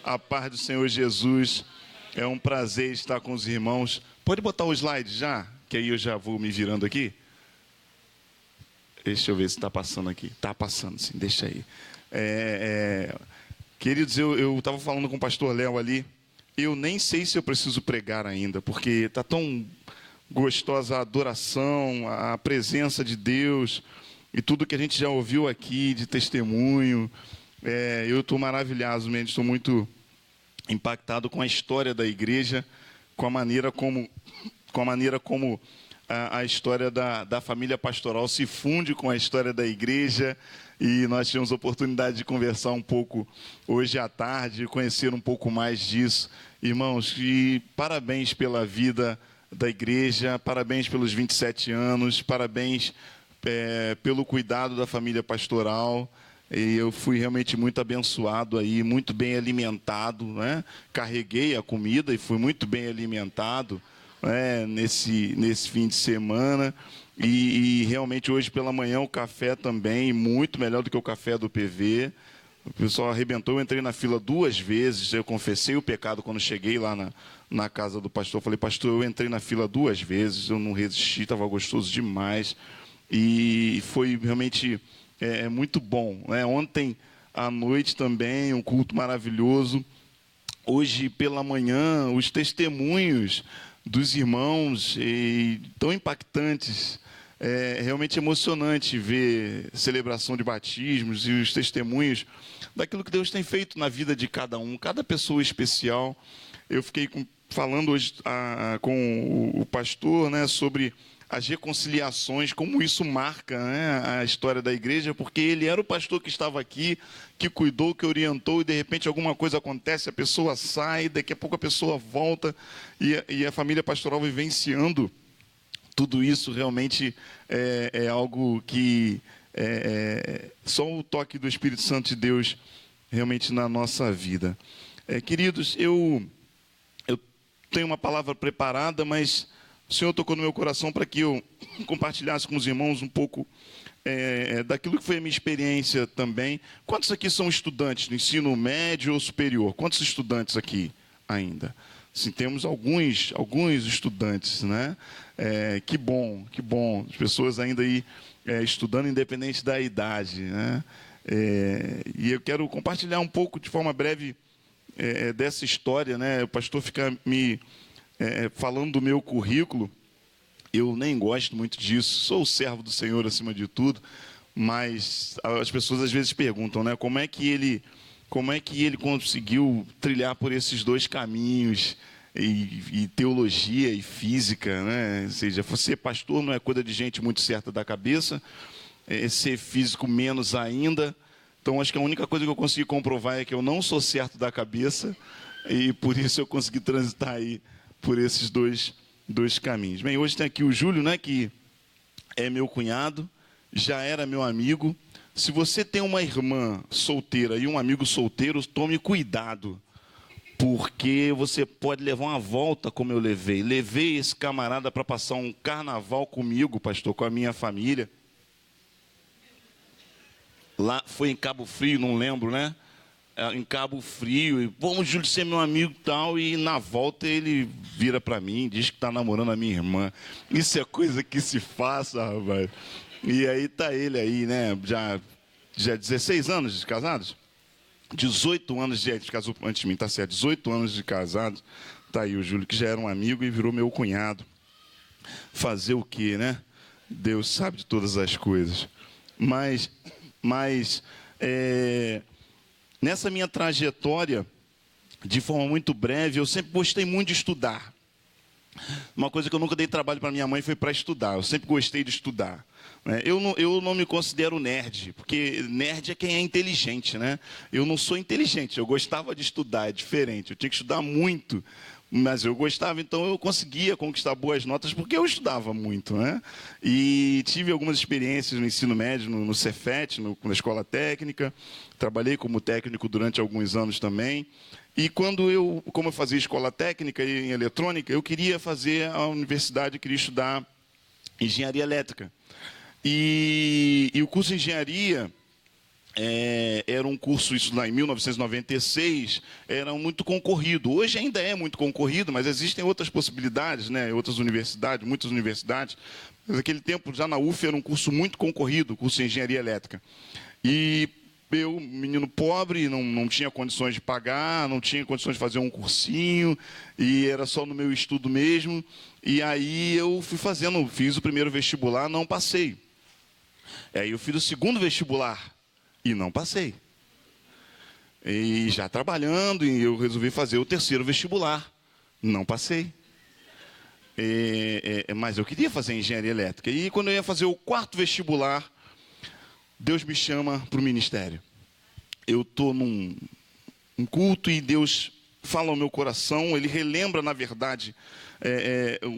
A paz do Senhor Jesus. É um prazer estar com os irmãos. Pode botar o slide já, que aí eu já vou me virando aqui. Deixa eu ver se está passando aqui. Está passando, sim, deixa aí. Queridos, eu estava falando com o pastor Léo ali. Eu nem sei se eu preciso pregar ainda, porque está tão gostosa a adoração, a presença de Deus e tudo que a gente já ouviu aqui de testemunho. Eu estou maravilhado mesmo, estou muito impactado com a história da igreja, com a maneira como a história da família pastoral se funde com a história da igreja. E nós tivemos a oportunidade de conversar um pouco hoje à tarde, conhecer um pouco mais disso. Irmãos, e parabéns pela vida da igreja, parabéns pelos 27 anos, parabéns pelo cuidado da família pastoral. E eu fui realmente muito abençoado aí, muito bem alimentado, né? Carreguei a comida e fui muito bem alimentado, né? Nesse fim de semana. E realmente hoje pela manhã o café também, muito melhor do que o café do PV. O pessoal arrebentou, eu entrei na fila 2 vezes, eu confessei o pecado quando cheguei lá na casa do pastor. Falei, pastor, eu entrei na fila 2 vezes, eu não resisti, estava gostoso demais. E foi realmente muito bom, né? Ontem à noite também, um culto maravilhoso. Hoje pela manhã, os testemunhos dos irmãos tão impactantes. É realmente emocionante ver a celebração de batismos e os testemunhos daquilo que Deus tem feito na vida de cada um, cada pessoa especial. Eu fiquei falando hoje com o pastor, né, sobre as reconciliações, como isso marca, né, a história da igreja, porque ele era o pastor que estava aqui, que cuidou, que orientou, e de repente alguma coisa acontece, a pessoa sai, daqui a pouco a pessoa volta, e a família pastoral vivenciando tudo isso realmente é algo que só o toque do Espírito Santo de Deus realmente na nossa vida. Queridos, eu tenho uma palavra preparada, mas o Senhor tocou no meu coração para que eu compartilhasse com os irmãos um pouco daquilo que foi a minha experiência também. Quantos aqui são estudantes do ensino médio ou superior? Quantos estudantes aqui ainda? Sim, temos alguns estudantes, né? Que bom, as pessoas ainda aí estudando independente da idade, né? E eu quero compartilhar um pouco de forma breve dessa história, né? O pastor fica me falando do meu currículo. Eu nem gosto muito disso, sou o servo do Senhor acima de tudo, mas as pessoas às vezes perguntam, né? Como é que ele conseguiu trilhar por esses dois caminhos, e teologia e física, né? Ou seja, ser pastor não é coisa de gente muito certa da cabeça, ser físico menos ainda. Então acho que a única coisa que eu consegui comprovar é que eu não sou certo da cabeça, e por isso eu consegui transitar aí por esses dois caminhos. Bem, hoje tem aqui o Júlio, né, que é meu cunhado, já era meu amigo. Se você tem uma irmã solteira e um amigo solteiro, tome cuidado, porque você pode levar uma volta como eu levei. Levei esse camarada para passar um carnaval comigo, pastor, com a minha família. Lá foi em Cabo Frio, não lembro, né? Em Cabo Frio, e vamos, Júlio, ser meu amigo e tal, e na volta ele vira para mim, diz que está namorando a minha irmã. Isso é coisa que se faça, rapaz. E aí tá ele aí, né? Já 16 anos de casados? 18 anos de casou antes de mim, tá certo? 18 anos de casado. Tá aí o Júlio, que já era um amigo e virou meu cunhado. Fazer o quê, né? Deus sabe de todas as coisas. Mas nessa minha trajetória, de forma muito breve, eu sempre gostei muito de estudar. Uma coisa que eu nunca dei trabalho para minha mãe foi para estudar. Eu sempre gostei de estudar. Eu não me considero nerd, porque nerd é quem é inteligente, né? Eu não sou inteligente, eu gostava de estudar, é diferente. Eu tinha que estudar muito, mas eu gostava, então eu conseguia conquistar boas notas porque eu estudava muito, né? E tive algumas experiências no ensino médio, no Cefet, na escola técnica. Trabalhei como técnico durante alguns anos também. E como eu fazia escola técnica em eletrônica, eu queria fazer a universidade, queria estudar engenharia elétrica. E o curso de engenharia era um curso, isso lá em 1996, era muito concorrido. Hoje ainda é muito concorrido, mas existem outras possibilidades, né? Outras universidades, muitas universidades. Mas naquele tempo, já na UF, era um curso muito concorrido, curso de engenharia elétrica. E eu, menino pobre, não tinha condições de pagar, não tinha condições de fazer um cursinho, e era só no meu estudo mesmo. E aí eu fiz o primeiro vestibular, não passei. Aí eu fiz o segundo vestibular e não passei. E já trabalhando, e eu resolvi fazer o terceiro vestibular, não passei. Mas eu queria fazer engenharia elétrica. E quando eu ia fazer o quarto vestibular, Deus me chama para o ministério. Eu estou num culto e Deus fala ao meu coração, Ele relembra, na verdade,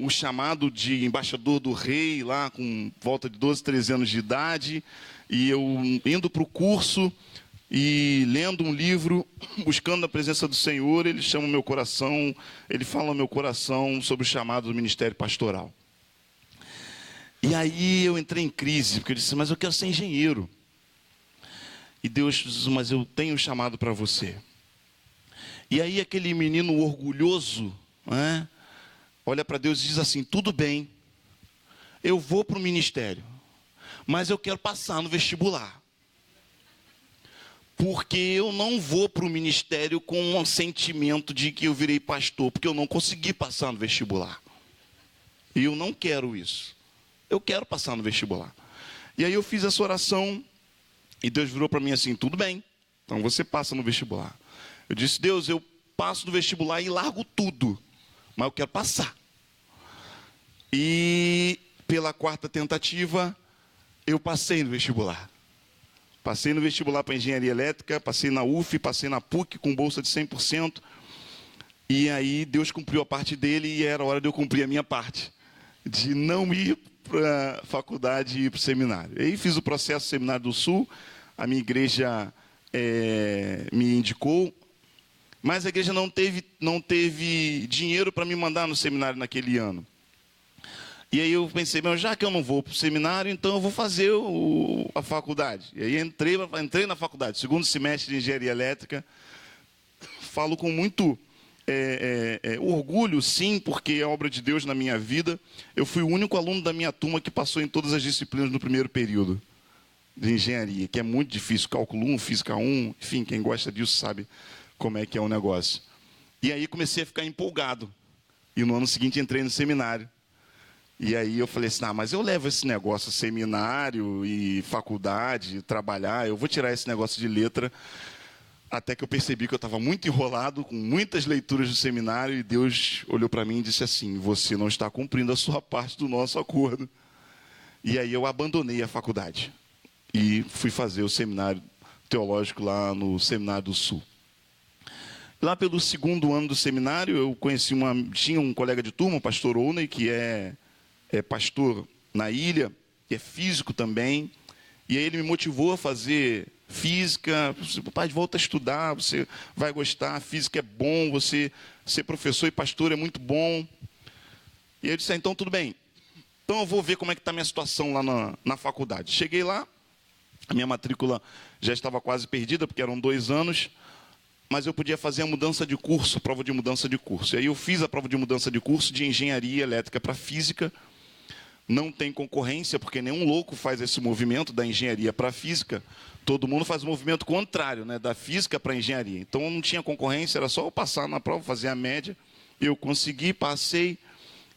o chamado de embaixador do rei, lá com volta de 12, 13 anos de idade, e eu indo para o curso e lendo um livro, buscando a presença do Senhor, Ele chama o meu coração, Ele fala ao meu coração sobre o chamado do ministério pastoral. E aí eu entrei em crise, porque eu disse, mas eu quero ser engenheiro. E Deus disse, mas eu tenho chamado para você. E aí aquele menino orgulhoso, né, olha para Deus e diz assim, tudo bem, eu vou para o ministério, mas eu quero passar no vestibular. Porque eu não vou para o ministério com um sentimento de que eu virei pastor, porque eu não consegui passar no vestibular. E eu não quero isso. Eu quero passar no vestibular. E aí eu fiz essa oração, e Deus virou para mim assim, tudo bem, então você passa no vestibular. Eu disse, Deus, eu passo no vestibular e largo tudo, mas eu quero passar. E pela quarta tentativa, eu passei no vestibular. Passei no vestibular para engenharia elétrica, passei na UF, passei na PUC com bolsa de 100%. E aí Deus cumpriu a parte dele e era hora de eu cumprir a minha parte, de não ir para a faculdade e ir para o seminário. E aí fiz o processo Seminário do Sul, a minha igreja me indicou, mas a igreja não teve dinheiro para me mandar no seminário naquele ano. E aí eu pensei, já que eu não vou para o seminário, então eu vou fazer a faculdade. E aí entrei na faculdade, segundo semestre de engenharia elétrica. Falo com muito orgulho, sim, porque é obra de Deus na minha vida. Eu fui o único aluno da minha turma que passou em todas as disciplinas no primeiro período de engenharia, que é muito difícil, cálculo 1, física 1, enfim, quem gosta disso sabe como é que é o negócio. E aí comecei a ficar empolgado. E no ano seguinte entrei no seminário. E aí eu falei assim, mas eu levo esse negócio, seminário e faculdade, trabalhar, eu vou tirar esse negócio de letra. Até que eu percebi que eu estava muito enrolado, com muitas leituras do seminário, e Deus olhou para mim e disse assim, você não está cumprindo a sua parte do nosso acordo. E aí eu abandonei a faculdade. E fui fazer o seminário teológico lá no Seminário do Sul. Lá pelo segundo ano do seminário, eu tinha um colega de turma, o pastor Owney, que é pastor na ilha, que é físico também. E aí ele me motivou a fazer física. Pai, volta a estudar, você vai gostar, física é bom, você ser professor e pastor é muito bom. E eu disse, então tudo bem. Então eu vou ver como é que está a minha situação lá na faculdade. Cheguei lá, a minha matrícula já estava quase perdida, porque eram 2 anos, mas eu podia fazer a mudança de curso, a prova de mudança de curso. E aí eu fiz a prova de mudança de curso de engenharia elétrica para física. Não tem concorrência, porque nenhum louco faz esse movimento da engenharia para a física. Todo mundo faz o movimento contrário, né, da física para a engenharia. Então não tinha concorrência, era só eu passar na prova, fazer a média. Eu consegui, passei.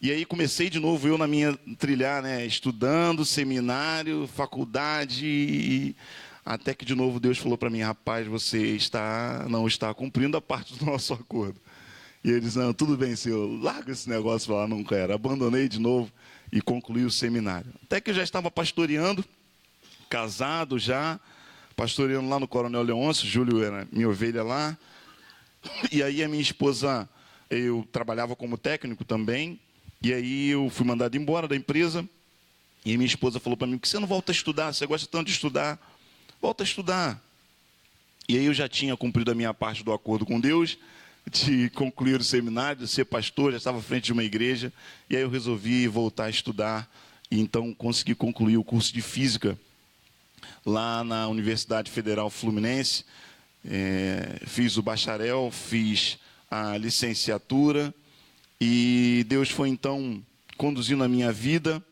E aí comecei de novo eu na minha trilhar, né, estudando, seminário, faculdade, até que de novo Deus falou para mim, rapaz, você não está cumprindo a parte do nosso acordo. E ele disse, não, tudo bem, senhor, larga esse negócio para lá, não quero. Abandonei de novo e concluí o seminário. Até que eu já estava pastoreando, casado já, pastoreando lá no Coronel Leôncio, Júlio era minha ovelha lá. E aí a minha esposa, eu trabalhava como técnico também, e aí eu fui mandado embora da empresa, e minha esposa falou para mim, por que você não volta a estudar? Você gosta tanto de estudar? Volta a estudar. E aí eu já tinha cumprido a minha parte do acordo com Deus, de concluir o seminário, de ser pastor, já estava à frente de uma igreja, e aí eu resolvi voltar a estudar, e então consegui concluir o curso de física lá na Universidade Federal Fluminense. Fiz o bacharel, fiz a licenciatura e Deus foi então conduzindo a minha vida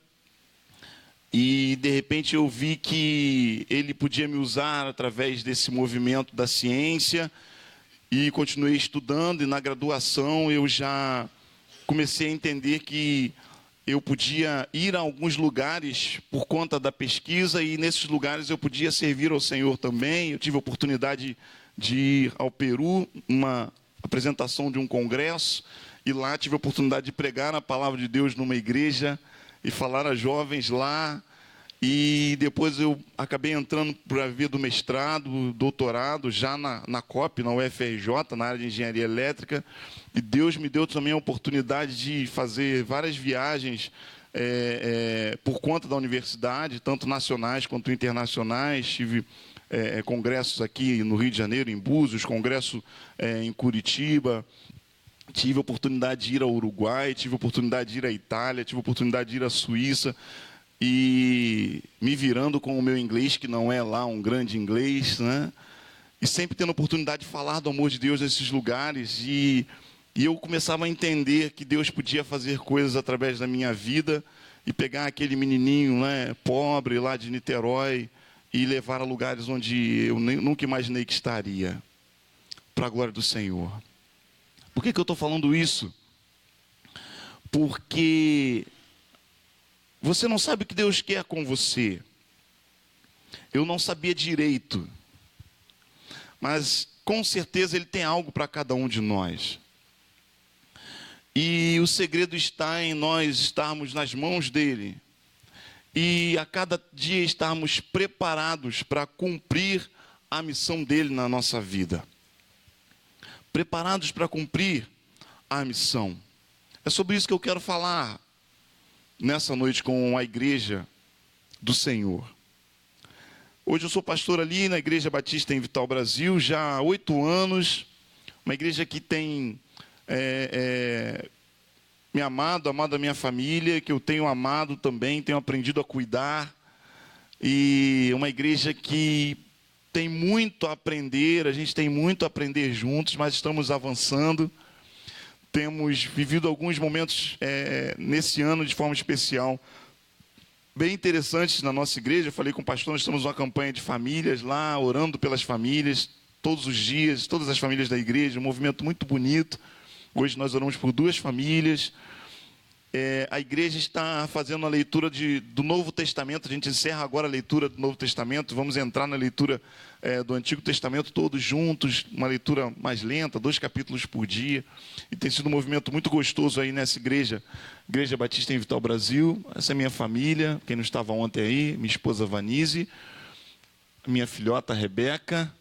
e de repente eu vi que Ele podia me usar através desse movimento da ciência e continuei estudando e na graduação eu já comecei a entender que eu podia ir a alguns lugares por conta da pesquisa e nesses lugares eu podia servir ao Senhor também. Eu tive a oportunidade de ir ao Peru, uma apresentação de um congresso, e lá tive a oportunidade de pregar a palavra de Deus numa igreja e falar a jovens lá. E depois eu acabei entrando para a via do mestrado, doutorado, já na COP, na UFRJ, na área de engenharia elétrica. E Deus me deu também a oportunidade de fazer várias viagens por conta da universidade, tanto nacionais quanto internacionais. Tive congressos aqui no Rio de Janeiro, em Búzios, congresso em Curitiba. Tive a oportunidade de ir ao Uruguai, tive a oportunidade de ir à Itália, tive a oportunidade de ir à Suíça. E me virando com o meu inglês, que não é lá um grande inglês, né? E sempre tendo a oportunidade de falar do amor de Deus nesses lugares. E eu começava a entender que Deus podia fazer coisas através da minha vida e pegar aquele menininho, né, pobre lá de Niterói e levar a lugares onde eu nunca imaginei que estaria, para a glória do Senhor. Por que eu estou falando isso? Porque você não sabe o que Deus quer com você. Eu não sabia direito. Mas, com certeza, Ele tem algo para cada um de nós. E o segredo está em nós estarmos nas mãos dEle. E a cada dia estarmos preparados para cumprir a missão dEle na nossa vida. Preparados para cumprir a missão. É sobre isso que eu quero falar nessa noite com a igreja do Senhor. Hoje eu sou pastor ali na Igreja Batista em Vital, Brasil, já há 8 anos. Uma igreja que tem me amado a minha família, que eu tenho amado também, tenho aprendido a cuidar. E uma igreja que tem muito a aprender, a gente tem muito a aprender juntos, mas estamos avançando. Temos vivido alguns momentos nesse ano de forma especial, bem interessantes na nossa igreja. Eu falei com o pastor, nós estamos numa campanha de famílias lá, orando pelas famílias, todos os dias, todas as famílias da igreja, um movimento muito bonito. Hoje nós oramos por 2 famílias. A igreja está fazendo a leitura do Novo Testamento. A gente encerra agora a leitura do Novo Testamento. Vamos entrar na leitura do Antigo Testamento todos juntos. Uma leitura mais lenta, 2 capítulos por dia. E tem sido um movimento muito gostoso aí nessa igreja. Igreja Batista em Vital, Brasil. Essa é minha família. Quem não estava ontem aí, minha esposa Vanise. Minha filhota Rebeca.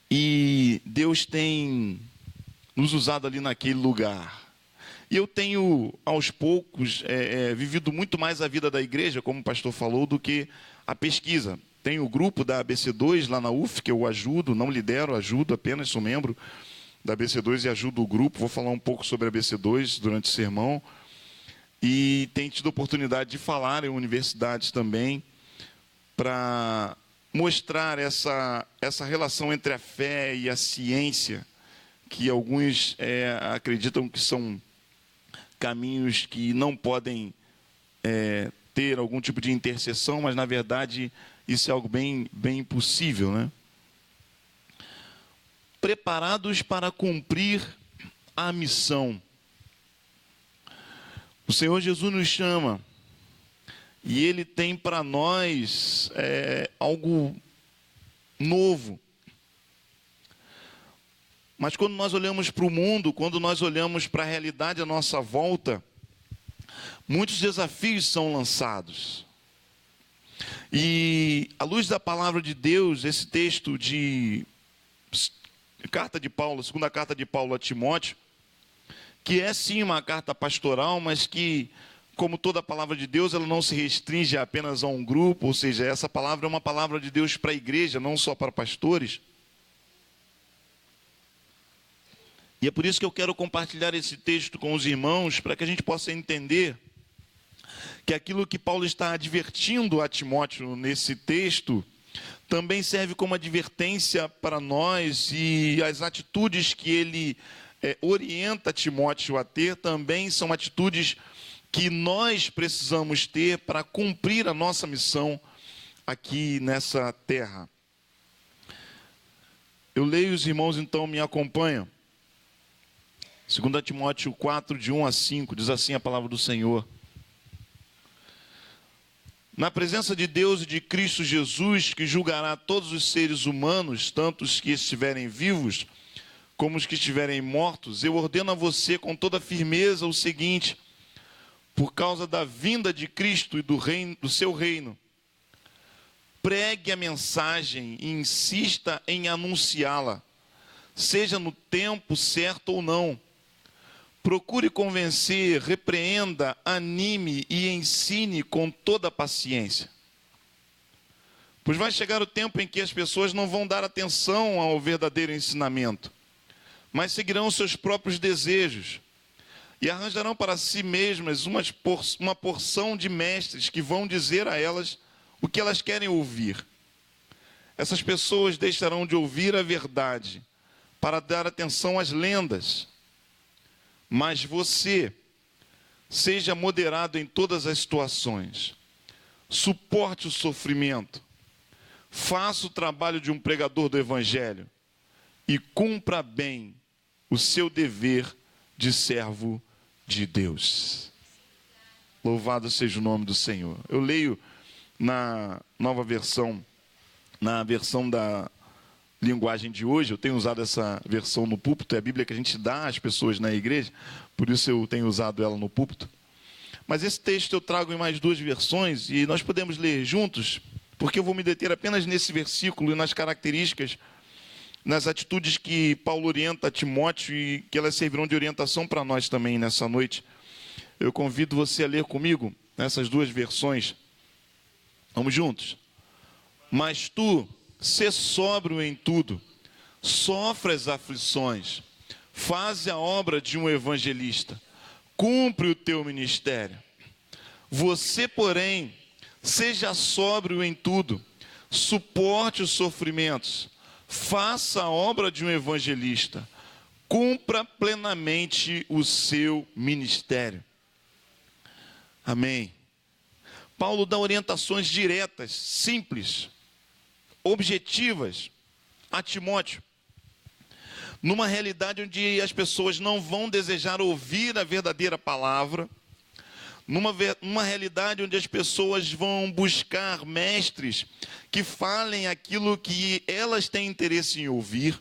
E Deus tem nos usado ali naquele lugar. E eu tenho, aos poucos, vivido muito mais a vida da igreja, como o pastor falou, do que a pesquisa. Tenho o grupo da ABC2 lá na UF, que eu ajudo, não lidero, ajudo apenas, sou membro da ABC2 e ajudo o grupo. Vou falar um pouco sobre a ABC2 durante o sermão. E tenho tido a oportunidade de falar em universidades também, para mostrar essa relação entre a fé e a ciência, que alguns acreditam que são caminhos que não podem ter algum tipo de interseção, mas na verdade isso é algo bem impossível, né? Preparados para cumprir a missão. O Senhor Jesus nos chama e Ele tem para nós algo novo. Mas quando nós olhamos para o mundo, quando nós olhamos para a realidade à nossa volta, muitos desafios são lançados. E, à luz da palavra de Deus, esse texto de carta de Paulo, segunda carta de Paulo a Timóteo, que é sim uma carta pastoral, mas que, como toda a palavra de Deus, ela não se restringe apenas a um grupo, ou seja, essa palavra é uma palavra de Deus para a igreja, não só para pastores. E é por isso que eu quero compartilhar esse texto com os irmãos, para que a gente possa entender que aquilo que Paulo está advertindo a Timóteo nesse texto também serve como advertência para nós, e as atitudes que ele orienta Timóteo a ter também são atitudes que nós precisamos ter para cumprir a nossa missão aqui nessa terra. Eu leio, os irmãos então me acompanham. 2 Timóteo 4, de 1 a 5, diz assim a palavra do Senhor. Na presença de Deus e de Cristo Jesus, que julgará todos os seres humanos, tanto os que estiverem vivos, como os que estiverem mortos, eu ordeno a você com toda firmeza o seguinte: por causa da vinda de Cristo e do seu reino, pregue a mensagem e insista em anunciá-la, seja no tempo certo ou não. Procure convencer, repreenda, anime e ensine com toda a paciência. Pois vai chegar o tempo em que as pessoas não vão dar atenção ao verdadeiro ensinamento, mas seguirão seus próprios desejos e arranjarão para si mesmas uma porção de mestres que vão dizer a elas o que elas querem ouvir. Essas pessoas deixarão de ouvir a verdade para dar atenção às lendas. Mas você, seja moderado em todas as situações, suporte o sofrimento, faça o trabalho de um pregador do Evangelho e cumpra bem o seu dever de servo de Deus. Louvado seja o nome do Senhor. Eu leio na nova versão, na versão da linguagem de hoje. Eu tenho usado essa versão no púlpito, é a Bíblia que a gente dá às pessoas na igreja, por isso eu tenho usado ela no púlpito. Mas esse texto eu trago em mais duas versões e nós podemos ler juntos, porque eu vou me deter apenas nesse versículo e nas características, nas atitudes que Paulo orienta a Timóteo e que elas servirão de orientação para nós também nessa noite. Eu convido você a ler comigo nessas duas versões. Vamos juntos. Mas tu, sê sóbrio em tudo, sofre as aflições, faz a obra de um evangelista, cumpre o teu ministério. Você, porém, seja sóbrio em tudo, suporte os sofrimentos, faça a obra de um evangelista, cumpra plenamente o seu ministério. Amém. Paulo dá orientações diretas, simples, objetivas a Timóteo, numa realidade onde as pessoas não vão desejar ouvir a verdadeira palavra, numa realidade onde as pessoas vão buscar mestres que falem aquilo que elas têm interesse em ouvir,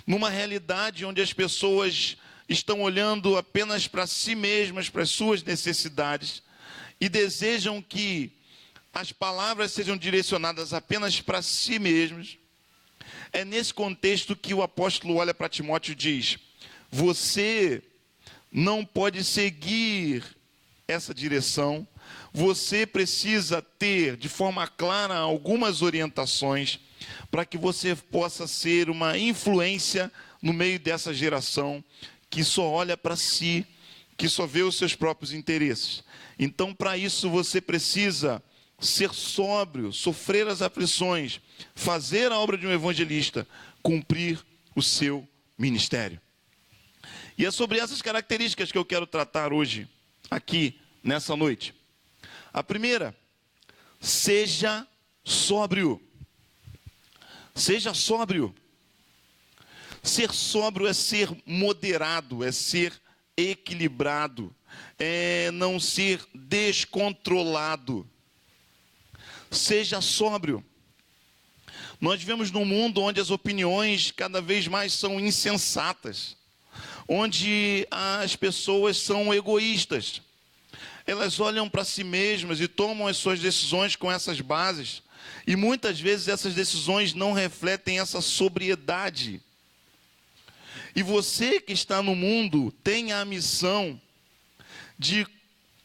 numa realidade onde as pessoas estão olhando apenas para si mesmas, para as suas necessidades, e desejam que as palavras sejam direcionadas apenas para si mesmos. É nesse contexto que o apóstolo olha para Timóteo e diz: você não pode seguir essa direção, você precisa ter de forma clara algumas orientações para que você possa ser uma influência no meio dessa geração que só olha para si, que só vê os seus próprios interesses. Então, para isso, você precisa ser sóbrio, sofrer as aflições, fazer a obra de um evangelista, cumprir o seu ministério. E é sobre essas características que eu quero tratar hoje, aqui, nessa noite. A primeira, seja sóbrio. Seja sóbrio. Ser sóbrio é ser moderado, é ser equilibrado, é não ser descontrolado. Seja sóbrio. Nós vivemos num mundo onde as opiniões cada vez mais são insensatas, onde as pessoas são egoístas. Elas olham para si mesmas e tomam as suas decisões com essas bases, e muitas vezes essas decisões não refletem essa sobriedade. E você que está no mundo tem a missão de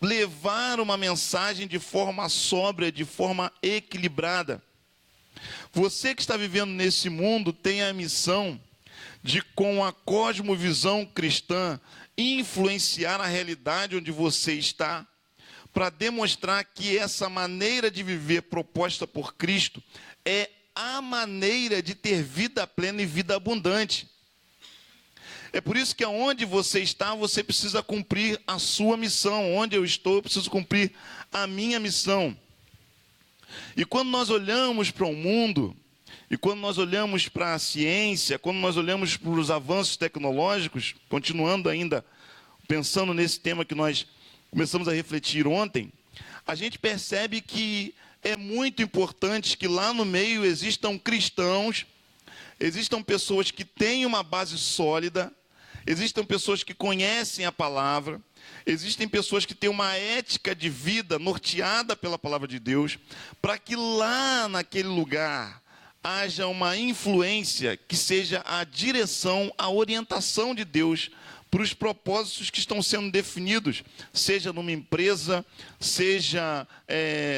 levar uma mensagem de forma sóbria, de forma equilibrada. Você que está vivendo nesse mundo tem a missão de, com a cosmovisão cristã, influenciar a realidade onde você está, para demonstrar que essa maneira de viver proposta por Cristo é a maneira de ter vida plena e vida abundante. É por isso que aonde você está, você precisa cumprir a sua missão. Onde eu estou, eu preciso cumprir a minha missão. E quando nós olhamos para o mundo, e quando nós olhamos para a ciência, quando nós olhamos para os avanços tecnológicos, continuando ainda pensando nesse tema que nós começamos a refletir ontem, a gente percebe que é muito importante que lá no meio existam cristãos, existam pessoas que têm uma base sólida, existam pessoas que conhecem a palavra, existem pessoas que têm uma ética de vida norteada pela palavra de Deus, para que lá naquele lugar haja uma influência que seja a direção, a orientação de Deus para os propósitos que estão sendo definidos, seja numa empresa, seja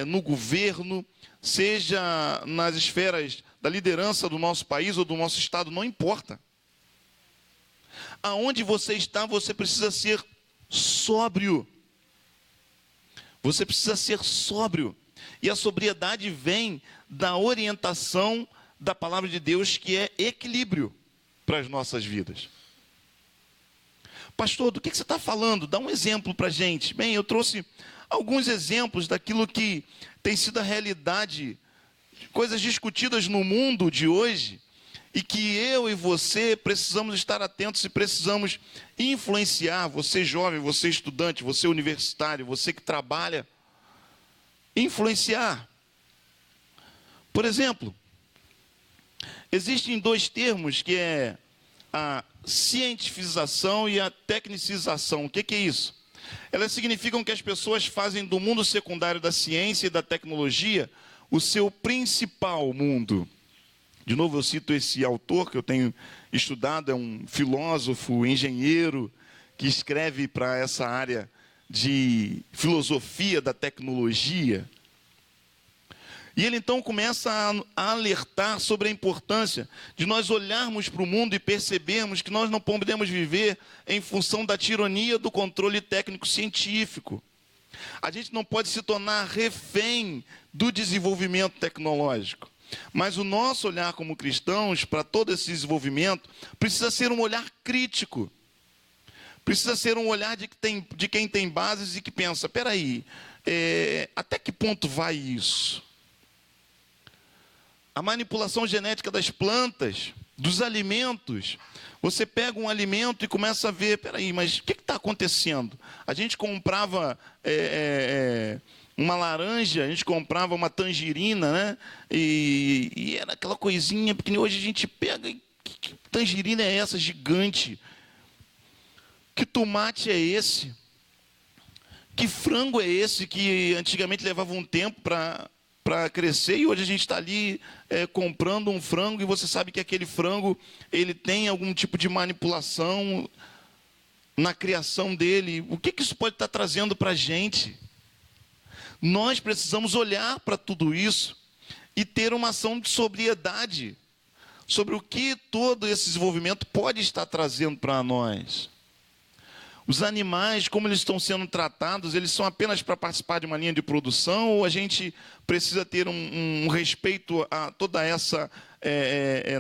no governo, seja nas esferas da liderança do nosso país ou do nosso estado, não importa. Aonde você está, você precisa ser sóbrio. Você precisa ser sóbrio. E a sobriedade vem da orientação da palavra de Deus, que é equilíbrio para as nossas vidas. Pastor, do que você está falando? Dá um exemplo para a gente. Bem, eu trouxe alguns exemplos daquilo que tem sido a realidade, coisas discutidas no mundo de hoje, e que eu e você precisamos estar atentos e precisamos influenciar, você jovem, você estudante, você universitário, você que trabalha, influenciar. Por exemplo, existem dois termos que é a cientificação e a tecnicização. O que é isso? Elas significam que as pessoas fazem do mundo secundário da ciência e da tecnologia o seu principal mundo. De novo, eu cito esse autor que eu tenho estudado, é um filósofo, engenheiro, que escreve para essa área de filosofia da tecnologia. E ele então começa a alertar sobre a importância de nós olharmos para o mundo e percebermos que nós não podemos viver em função da tirania do controle técnico-científico. A gente não pode se tornar refém do desenvolvimento tecnológico. Mas o nosso olhar como cristãos para todo esse desenvolvimento precisa ser um olhar crítico. Precisa ser um olhar de quem tem bases e que pensa, espera aí, até que ponto vai isso? A manipulação genética das plantas, dos alimentos. Você pega um alimento e começa a ver, espera aí, mas o que está acontecendo? A gente comprava uma laranja, a gente comprava uma tangerina, né? E era aquela coisinha, porque hoje a gente pega e que tangerina é essa gigante? Que tomate é esse? Que frango é esse que antigamente levava um tempo para crescer e hoje a gente está ali comprando um frango e você sabe que aquele frango ele tem algum tipo de manipulação na criação dele. O que isso pode estar trazendo para a gente? Nós precisamos olhar para tudo isso e ter uma ação de sobriedade sobre o que todo esse desenvolvimento pode estar trazendo para nós. Os animais, como eles estão sendo tratados, eles são apenas para participar de uma linha de produção ou a gente precisa ter um respeito a toda essa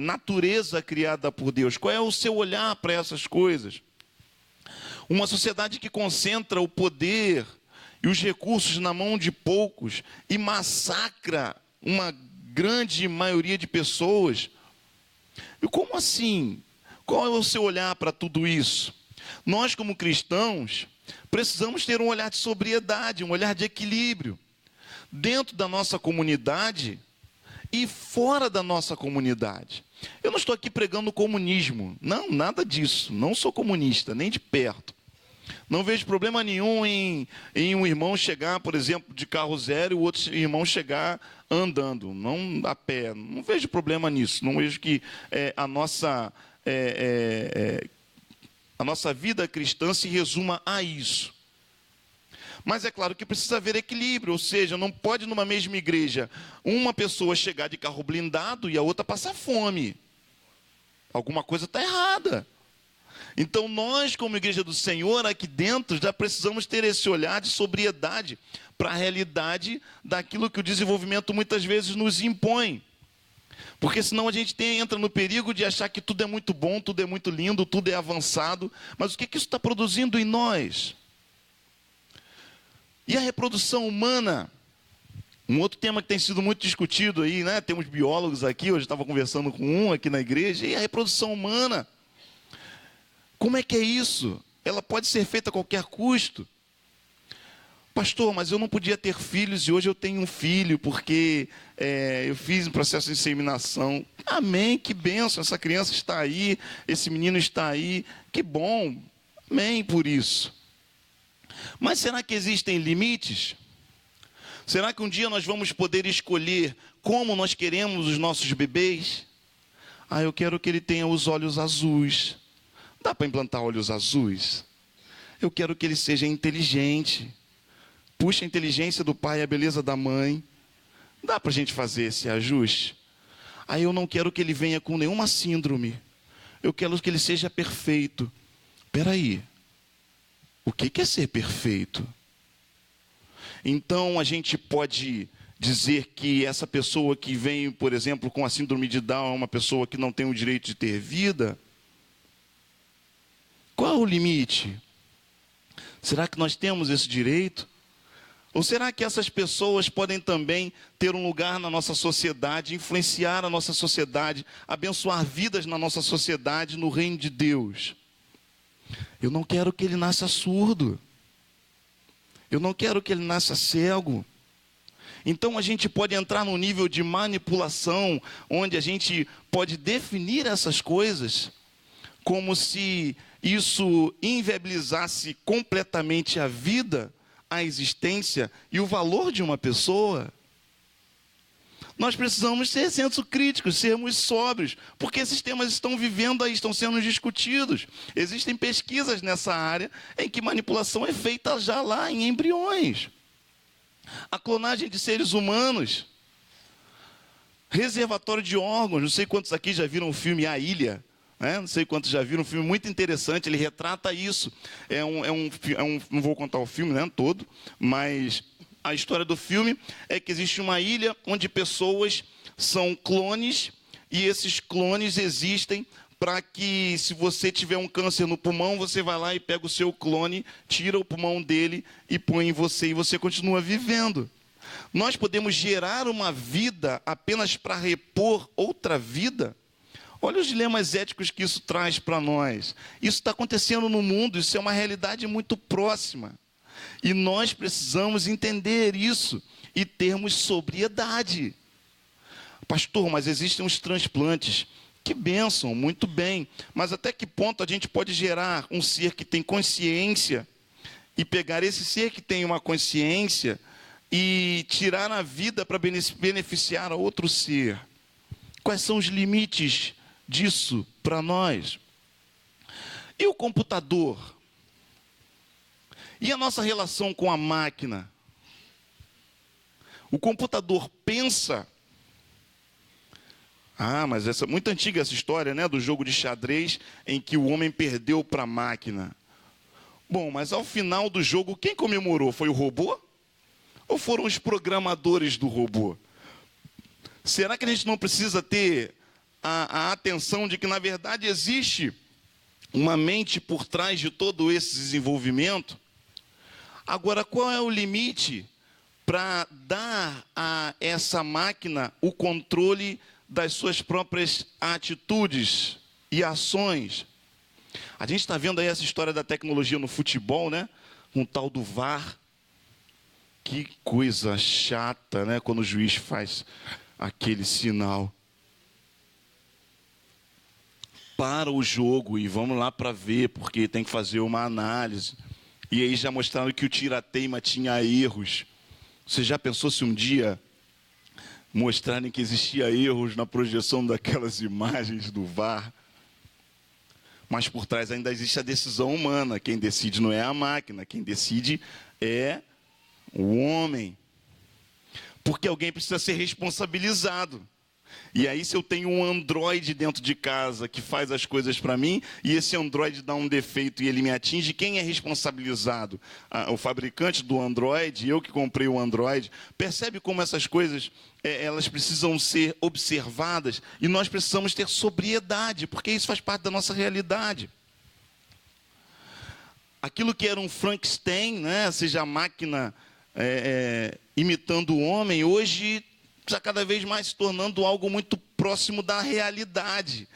natureza criada por Deus? Qual é o seu olhar para essas coisas? Uma sociedade que concentra o poder e os recursos na mão de poucos e massacra uma grande maioria de pessoas. E como assim? Qual é o seu olhar para tudo isso? Nós, como cristãos, precisamos ter um olhar de sobriedade, um olhar de equilíbrio, dentro da nossa comunidade e fora da nossa comunidade. Eu não estou aqui pregando comunismo, não, nada disso, não sou comunista, nem de perto. Não vejo problema nenhum em um irmão chegar, por exemplo, de carro zero e o outro irmão chegar andando, não a pé. Não vejo problema nisso, não vejo que a nossa vida cristã se resuma a isso. Mas é claro que precisa haver equilíbrio, ou seja, não pode numa mesma igreja uma pessoa chegar de carro blindado e a outra passar fome. Alguma coisa está errada. Então nós, como igreja do Senhor, aqui dentro, já precisamos ter esse olhar de sobriedade para a realidade daquilo que o desenvolvimento muitas vezes nos impõe. Porque senão a gente entra no perigo de achar que tudo é muito bom, tudo é muito lindo, tudo é avançado. Mas o que isso está produzindo em nós? E a reprodução humana? Um outro tema que tem sido muito discutido aí, né? Temos biólogos aqui, hoje eu estava conversando com um aqui na igreja. E a reprodução humana? Como é que é isso? Ela pode ser feita a qualquer custo. Pastor, mas eu não podia ter filhos e hoje eu tenho um filho porque eu fiz um processo de inseminação. Amém, que bênção, essa criança está aí, esse menino está aí, que bom, amém por isso. Mas será que existem limites? Será que um dia nós vamos poder escolher como nós queremos os nossos bebês? Eu quero que ele tenha os olhos azuis. Dá para implantar olhos azuis? Eu quero que ele seja inteligente. Puxa a inteligência do pai e a beleza da mãe. Dá para a gente fazer esse ajuste? Eu não quero que ele venha com nenhuma síndrome. Eu quero que ele seja perfeito. Espera aí. O que é ser perfeito? Então a gente pode dizer que essa pessoa que vem, por exemplo, com a síndrome de Down é uma pessoa que não tem o direito de ter vida? Qual é o limite? Será que nós temos esse direito? Ou será que essas pessoas podem também ter um lugar na nossa sociedade, influenciar a nossa sociedade, abençoar vidas na nossa sociedade, no reino de Deus? Eu não quero que ele nasça surdo. Eu não quero que ele nasça cego. Então a gente pode entrar num nível de manipulação, onde a gente pode definir essas coisas como se isso inviabilizasse completamente a vida, a existência e o valor de uma pessoa. Nós precisamos ser senso críticos, sermos sóbrios, porque esses temas estão vivendo aí, estão sendo discutidos. Existem pesquisas nessa área em que manipulação é feita já lá em embriões. A clonagem de seres humanos, reservatório de órgãos, não sei quantos aqui já viram o filme A Ilha, né? Não sei quantos já viram, um filme muito interessante, ele retrata isso. Não vou contar o filme, né, todo, mas a história do filme é que existe uma ilha onde pessoas são clones, e esses clones existem para que, se você tiver um câncer no pulmão, você vai lá e pega o seu clone, tira o pulmão dele e põe em você, e você continua vivendo. Nós podemos gerar uma vida apenas para repor outra vida? Olha os dilemas éticos que isso traz para nós. Isso está acontecendo no mundo, isso é uma realidade muito próxima. E nós precisamos entender isso e termos sobriedade. Pastor, mas existem os transplantes. Que bênção, muito bem. Mas até que ponto a gente pode gerar um ser que tem consciência e pegar esse ser que tem uma consciência e tirar a vida para beneficiar a outro ser? Quais são os limites disso para nós? E o computador? E a nossa relação com a máquina? O computador pensa? Mas essa é muito antiga essa história, né, do jogo de xadrez em que o homem perdeu para a máquina. Bom, mas ao final do jogo, quem comemorou? Foi o robô? Ou foram os programadores do robô? Será que a gente não precisa ter a atenção de que, na verdade, existe uma mente por trás de todo esse desenvolvimento? Agora, qual é o limite para dar a essa máquina o controle das suas próprias atitudes e ações? A gente está vendo aí essa história da tecnologia no futebol, né? Um tal do VAR. Que coisa chata, né? Quando o juiz faz aquele sinal. Para o jogo e vamos lá para ver, porque tem que fazer uma análise. E aí já mostraram que o tira-teima tinha erros. Você já pensou se um dia mostrarem que existia erros na projeção daquelas imagens do VAR? Mas por trás ainda existe a decisão humana. Quem decide não é a máquina, quem decide é o homem. Porque alguém precisa ser responsabilizado. E aí, se eu tenho um Android dentro de casa que faz as coisas para mim, e esse Android dá um defeito e ele me atinge, quem é responsabilizado? O fabricante do Android, eu que comprei o Android. Percebe como essas coisas, elas precisam ser observadas, e nós precisamos ter sobriedade, porque isso faz parte da nossa realidade. Aquilo que era um Frankenstein, né, seja a máquina imitando o homem, hoje está cada vez mais se tornando algo muito próximo da realidade.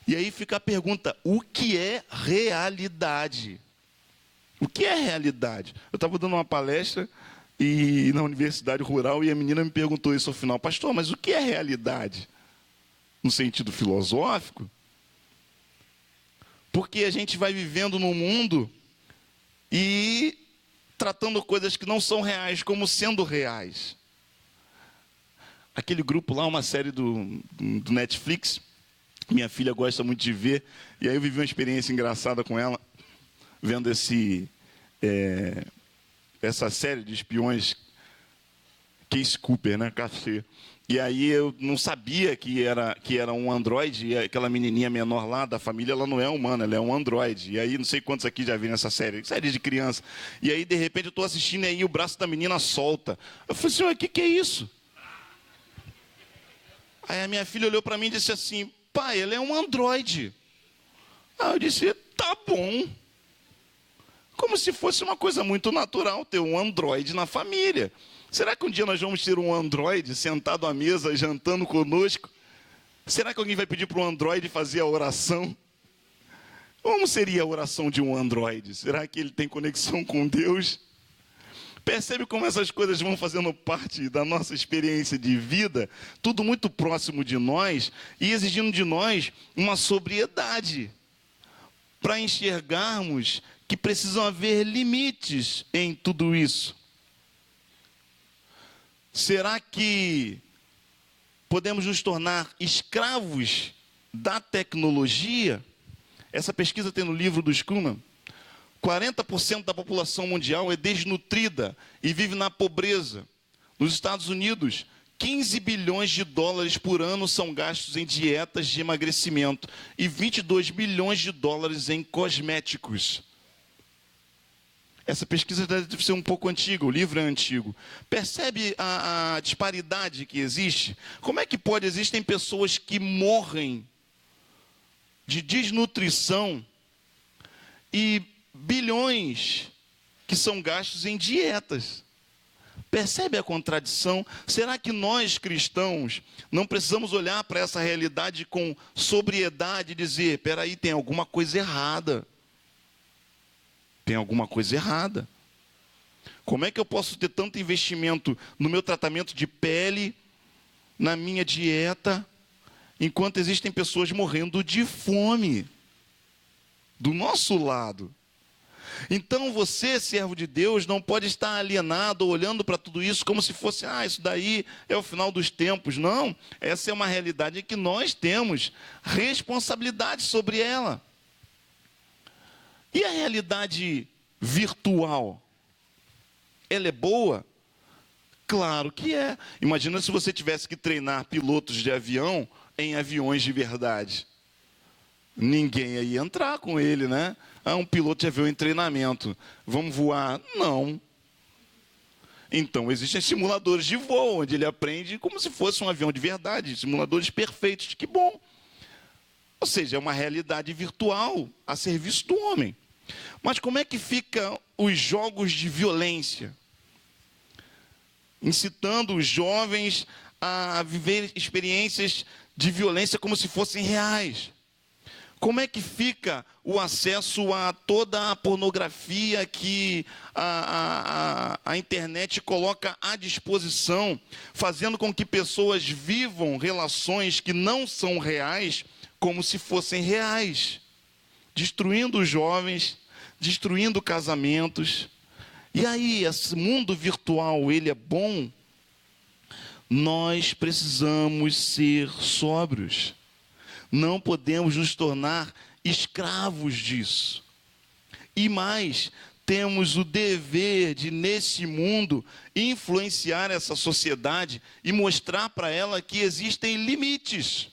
E aí fica a pergunta, o que é realidade? O que é realidade? Eu estava dando uma palestra na universidade rural e a menina me perguntou isso ao final. Pastor, mas o que é realidade? No sentido filosófico? Porque a gente vai vivendo num mundo e tratando coisas que não são reais como sendo reais. Aquele grupo lá, uma série do Netflix, minha filha gosta muito de ver, e aí eu vivi uma experiência engraçada com ela, vendo essa série de espiões, Case Cooper, né, Café. E aí eu não sabia que era um androide, e aquela menininha menor lá da família, ela não é humana, ela é um androide. E aí não sei quantos aqui já viram essa série de criança. E aí, de repente, eu estou assistindo e aí o braço da menina solta. Eu falei assim, o que é isso? Aí a minha filha olhou para mim e disse assim, pai, ele é um androide. Aí eu disse, tá bom. Como se fosse uma coisa muito natural ter um androide na família. Será que um dia nós vamos ter um androide sentado à mesa, jantando conosco? Será que alguém vai pedir para o androide fazer a oração? Como seria a oração de um androide? Será que ele tem conexão com Deus? Percebe como essas coisas vão fazendo parte da nossa experiência de vida, tudo muito próximo de nós e exigindo de nós uma sobriedade para enxergarmos que precisam haver limites em tudo isso. Será que podemos nos tornar escravos da tecnologia? Essa pesquisa tem no livro do Schumann. 40% da população mundial é desnutrida e vive na pobreza. Nos Estados Unidos, 15 bilhões de dólares por ano são gastos em dietas de emagrecimento e 22 bilhões de dólares em cosméticos. Essa pesquisa deve ser um pouco antiga, o livro é antigo. Percebe a disparidade que existe? Como é que pode? Existem pessoas que morrem de desnutrição e bilhões que são gastos em dietas. Percebe a contradição? Será que nós, cristãos, não precisamos olhar para essa realidade com sobriedade e dizer, peraí, tem alguma coisa errada. Tem alguma coisa errada. Como é que eu posso ter tanto investimento no meu tratamento de pele, na minha dieta, enquanto existem pessoas morrendo de fome do nosso lado? Então você, servo de Deus, não pode estar alienado, olhando para tudo isso como se fosse, isso daí é o final dos tempos. Não, essa é uma realidade que nós temos responsabilidade sobre ela. E a realidade virtual? Ela é boa? Claro que é. Imagina se você tivesse que treinar pilotos de avião em aviões de verdade. Ninguém ia entrar com ele, né? Um piloto de avião em treinamento. Vamos voar? Não. Então, existem simuladores de voo, onde ele aprende como se fosse um avião de verdade. Simuladores perfeitos, que bom. Ou seja, é uma realidade virtual a serviço do homem. Mas como é que ficam os jogos de violência? Incitando os jovens a viver experiências de violência como se fossem reais. Como é que fica o acesso a toda a pornografia que a internet coloca à disposição, fazendo com que pessoas vivam relações que não são reais como se fossem reais, destruindo os jovens, destruindo casamentos. E aí, esse mundo virtual, ele é bom? Nós precisamos ser sóbrios. Não podemos nos tornar escravos disso. E mais, temos o dever de, nesse mundo, influenciar essa sociedade e mostrar para ela que existem limites.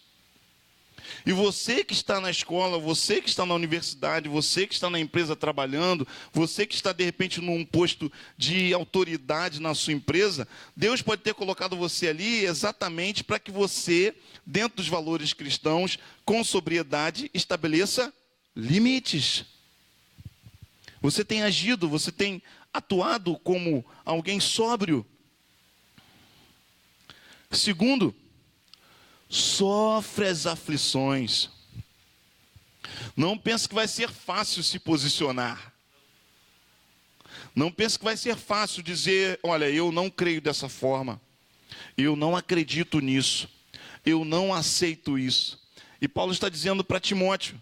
E você que está na escola, você que está na universidade, você que está na empresa trabalhando, você que está de repente num posto de autoridade na sua empresa, Deus pode ter colocado você ali exatamente para que você, dentro dos valores cristãos, com sobriedade, estabeleça limites. Você tem agido, você tem atuado como alguém sóbrio. Segundo, sofre as aflições. Não pense que vai ser fácil se posicionar. Não pense que vai ser fácil dizer, olha, eu não creio dessa forma. Eu não acredito nisso. Eu não aceito isso. E Paulo está dizendo para Timóteo,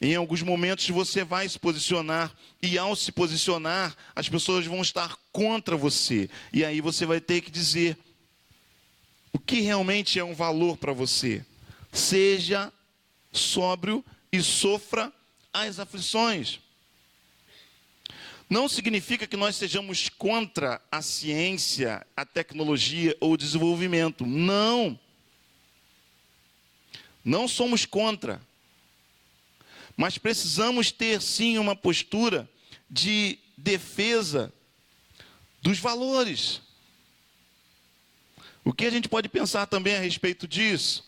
em alguns momentos você vai se posicionar, e ao se posicionar, as pessoas vão estar contra você. E aí você vai ter que dizer o que realmente é um valor para você. Seja sóbrio e sofra as aflições. Não significa que nós sejamos contra a ciência, a tecnologia ou o desenvolvimento. Não. Não somos contra. Mas precisamos ter, sim, uma postura de defesa dos valores. O que a gente pode pensar também a respeito disso?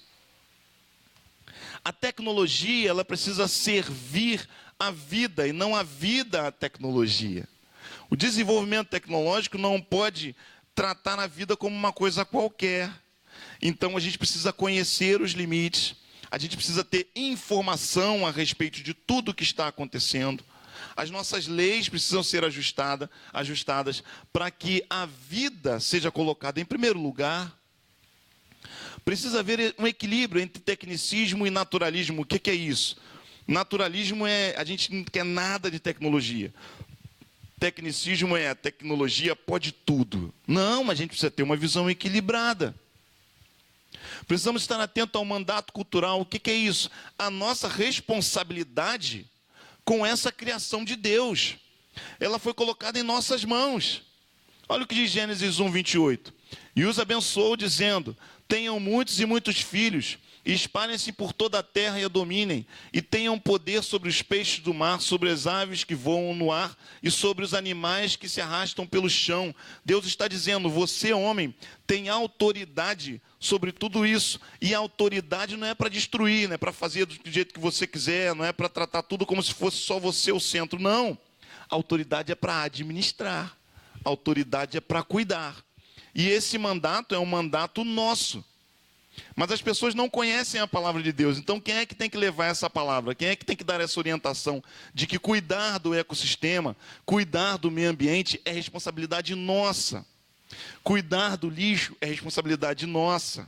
A tecnologia, ela precisa servir a vida e não a vida à tecnologia. O desenvolvimento tecnológico não pode tratar a vida como uma coisa qualquer. Então a gente precisa conhecer os limites. A gente precisa ter informação a respeito de tudo o que está acontecendo. As nossas leis precisam ser ajustadas para que a vida seja colocada em primeiro lugar. Precisa haver um equilíbrio entre tecnicismo e naturalismo. O que é isso? Naturalismo é, a gente não quer nada de tecnologia. Tecnicismo é, a tecnologia pode tudo. Não, mas a gente precisa ter uma visão equilibrada. Precisamos estar atentos ao mandato cultural. O que é isso? A nossa responsabilidade com essa criação de Deus. Ela foi colocada em nossas mãos. Olha o que diz Gênesis 1, 28. E os abençoou, dizendo: tenham muitos e muitos filhos, e espalhem-se por toda a terra e a dominem, e tenham poder sobre os peixes do mar, sobre as aves que voam no ar, e sobre os animais que se arrastam pelo chão. Deus está dizendo: você, homem, tem autoridade sobre tudo isso. E a autoridade não é para destruir, não é para fazer do jeito que você quiser, não é para tratar tudo como se fosse só você o centro. Não. A autoridade é para administrar. A autoridade é para cuidar. E esse mandato é um mandato nosso. Mas as pessoas não conhecem a palavra de Deus. Então quem é que tem que levar essa palavra? Quem é que tem que dar essa orientação de que cuidar do ecossistema, cuidar do meio ambiente é responsabilidade nossa. Cuidar do lixo é responsabilidade nossa.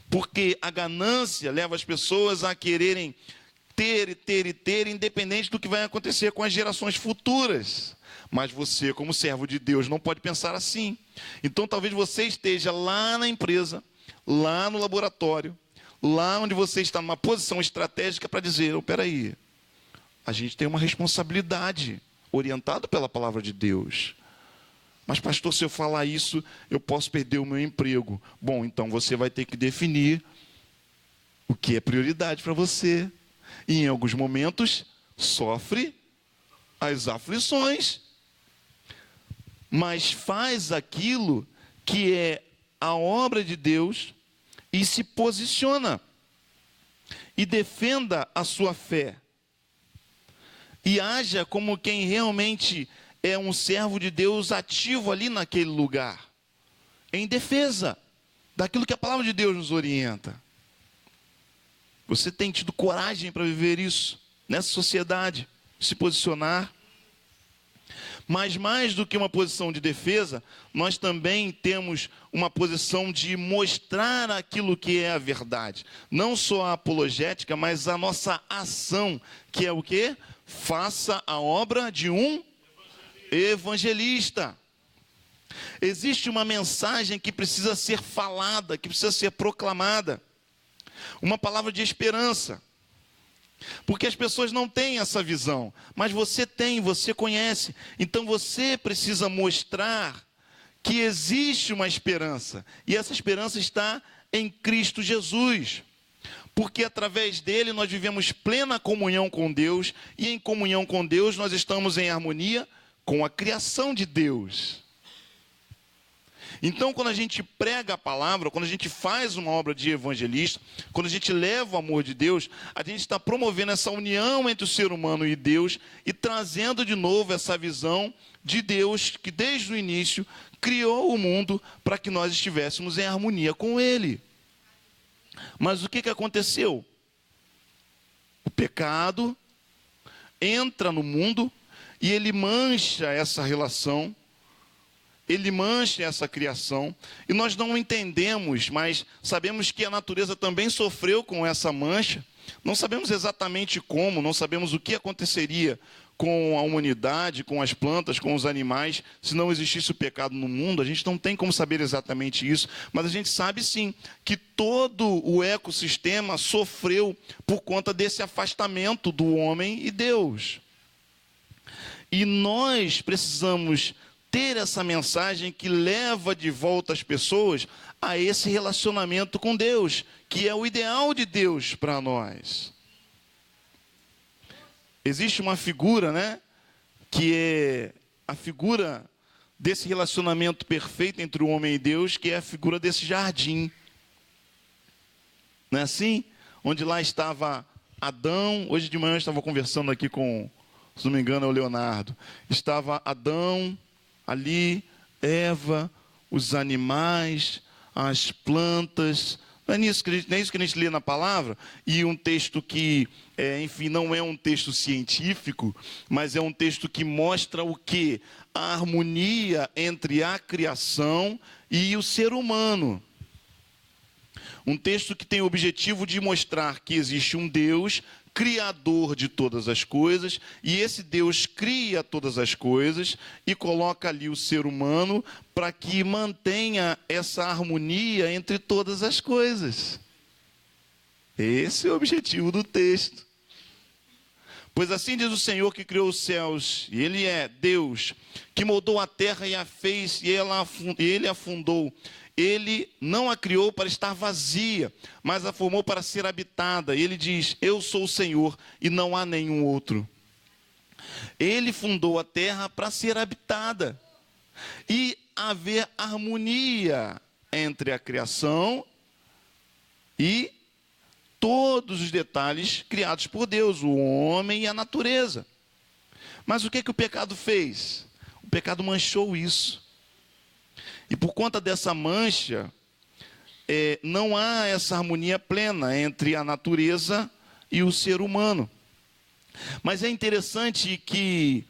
Porque a ganância leva as pessoas a quererem ter, independente do que vai acontecer com as gerações futuras. Mas você, como servo de Deus, não pode pensar assim. Então talvez você esteja lá na empresa, lá no laboratório, lá onde você está numa posição estratégica para dizer: espera aí, a gente tem uma responsabilidade orientada pela palavra de Deus. Mas pastor, se eu falar isso, eu posso perder o meu emprego. Bom, então você vai ter que definir o que é prioridade para você. E em alguns momentos, sofre as aflições. Mas faz aquilo que é a obra de Deus e se posiciona. E defenda a sua fé. E haja como quem realmente é um servo de Deus ativo ali naquele lugar, em defesa daquilo que a palavra de Deus nos orienta. Você tem tido coragem para viver isso nessa sociedade, se posicionar? Mas mais do que uma posição de defesa, nós também temos uma posição de mostrar aquilo que é a verdade. Não só a apologética, mas a nossa ação, que é o quê? Faça a obra de um evangelista. Existe uma mensagem que precisa ser falada, que precisa ser proclamada. Uma palavra de esperança. Porque as pessoas não têm essa visão, mas você tem, você conhece. Então você precisa mostrar que existe uma esperança, e essa esperança está em Cristo Jesus. Porque através dele nós vivemos plena comunhão com Deus, e em comunhão com Deus nós estamos em harmonia com a criação de Deus. Então, quando a gente prega a palavra, quando a gente faz uma obra de evangelista, quando a gente leva o amor de Deus, a gente está promovendo essa união entre o ser humano e Deus e trazendo de novo essa visão de Deus que desde o início criou o mundo para que nós estivéssemos em harmonia com Ele. Mas o que aconteceu? O pecado entra no mundo e ele mancha essa relação, ele mancha essa criação, e nós não entendemos, mas sabemos que a natureza também sofreu com essa mancha. Não sabemos exatamente como, não sabemos o que aconteceria com a humanidade, com as plantas, com os animais, se não existisse o pecado no mundo. A gente não tem como saber exatamente isso, mas a gente sabe sim que todo o ecossistema sofreu por conta desse afastamento do homem e Deus. E nós precisamos ter essa mensagem que leva de volta as pessoas a esse relacionamento com Deus, que é o ideal de Deus para nós. Existe uma figura, né, que é a figura desse relacionamento perfeito entre o homem e Deus, que é a figura desse jardim. Não é assim? Onde lá estava Adão. Hoje de manhã eu estava conversando aqui com, se não me engano, é o Leonardo. Estava Adão ali, Eva, os animais, as plantas. Não é isso que a gente lê na palavra? E um texto que, enfim, não é um texto científico, mas é um texto que mostra o quê? A harmonia entre a criação e o ser humano. Um texto que tem o objetivo de mostrar que existe um Deus criador de todas as coisas, e esse Deus cria todas as coisas e coloca ali o ser humano para que mantenha essa harmonia entre todas as coisas. Esse é o objetivo do texto. Pois assim diz o Senhor que criou os céus, e Ele é Deus, que moldou a terra e a fez, e Ele a fundou. Ele não a criou para estar vazia, mas a formou para ser habitada. Ele diz: eu sou o Senhor e não há nenhum outro. Ele fundou a terra para ser habitada e haver harmonia entre a criação e todos os detalhes criados por Deus, o homem e a natureza. Mas o que o pecado fez? O pecado manchou isso. E por conta dessa mancha, não há essa harmonia plena entre a natureza e o ser humano. Mas é interessante que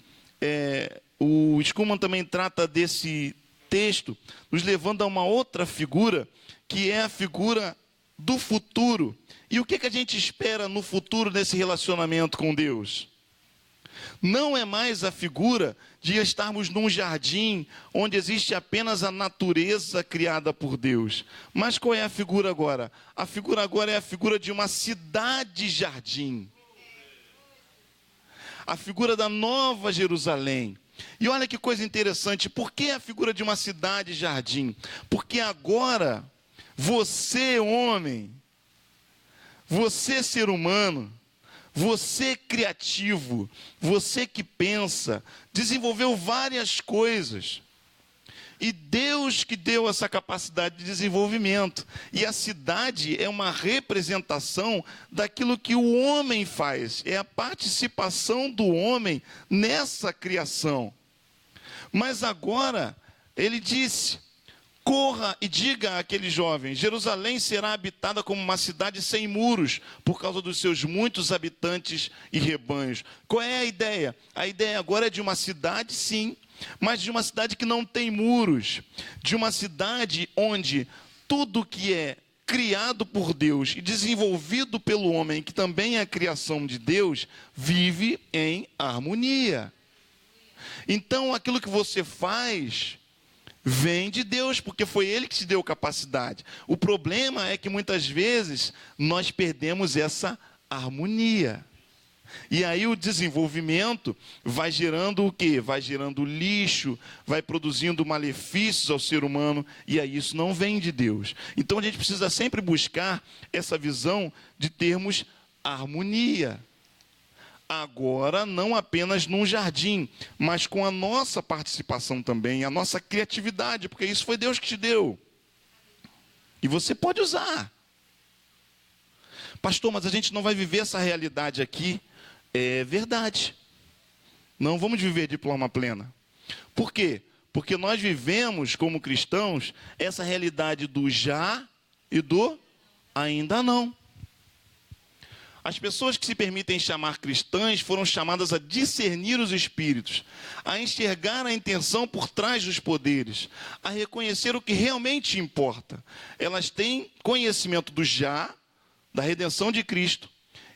o Schumann também trata desse texto, nos levando a uma outra figura, que é a figura do futuro. E o que a gente espera no futuro nesse relacionamento com Deus? Não é mais a figura de estarmos num jardim onde existe apenas a natureza criada por Deus. Mas qual é a figura agora? A figura agora é a figura de uma cidade-jardim. A figura da Nova Jerusalém. E olha que coisa interessante, por que a figura de uma cidade-jardim? Porque agora, você, homem, você, ser humano, você criativo, você que pensa, desenvolveu várias coisas. E Deus que deu essa capacidade de desenvolvimento. E a cidade é uma representação daquilo que o homem faz. É a participação do homem nessa criação. Mas agora, ele disse: corra e diga àquele jovem: Jerusalém será habitada como uma cidade sem muros, por causa dos seus muitos habitantes e rebanhos. Qual é a ideia? A ideia agora é de uma cidade, sim, mas de uma cidade que não tem muros. De uma cidade onde tudo que é criado por Deus e desenvolvido pelo homem, que também é a criação de Deus, vive em harmonia. Então, aquilo que você faz vem de Deus, porque foi Ele que te deu capacidade. O problema é que muitas vezes nós perdemos essa harmonia. E aí o desenvolvimento vai gerando o quê? Vai gerando lixo, vai produzindo malefícios ao ser humano, e aí isso não vem de Deus. Então a gente precisa sempre buscar essa visão de termos harmonia. Agora, não apenas num jardim, mas com a nossa participação também, a nossa criatividade, porque isso foi Deus que te deu. E você pode usar. Pastor, mas a gente não vai viver essa realidade aqui. É verdade. Não vamos viver de forma plena. Por quê? Porque nós vivemos, como cristãos, essa realidade do já e do ainda não. As pessoas que se permitem chamar cristãs foram chamadas a discernir os espíritos, a enxergar a intenção por trás dos poderes, a reconhecer o que realmente importa. Elas têm conhecimento do já, da redenção de Cristo,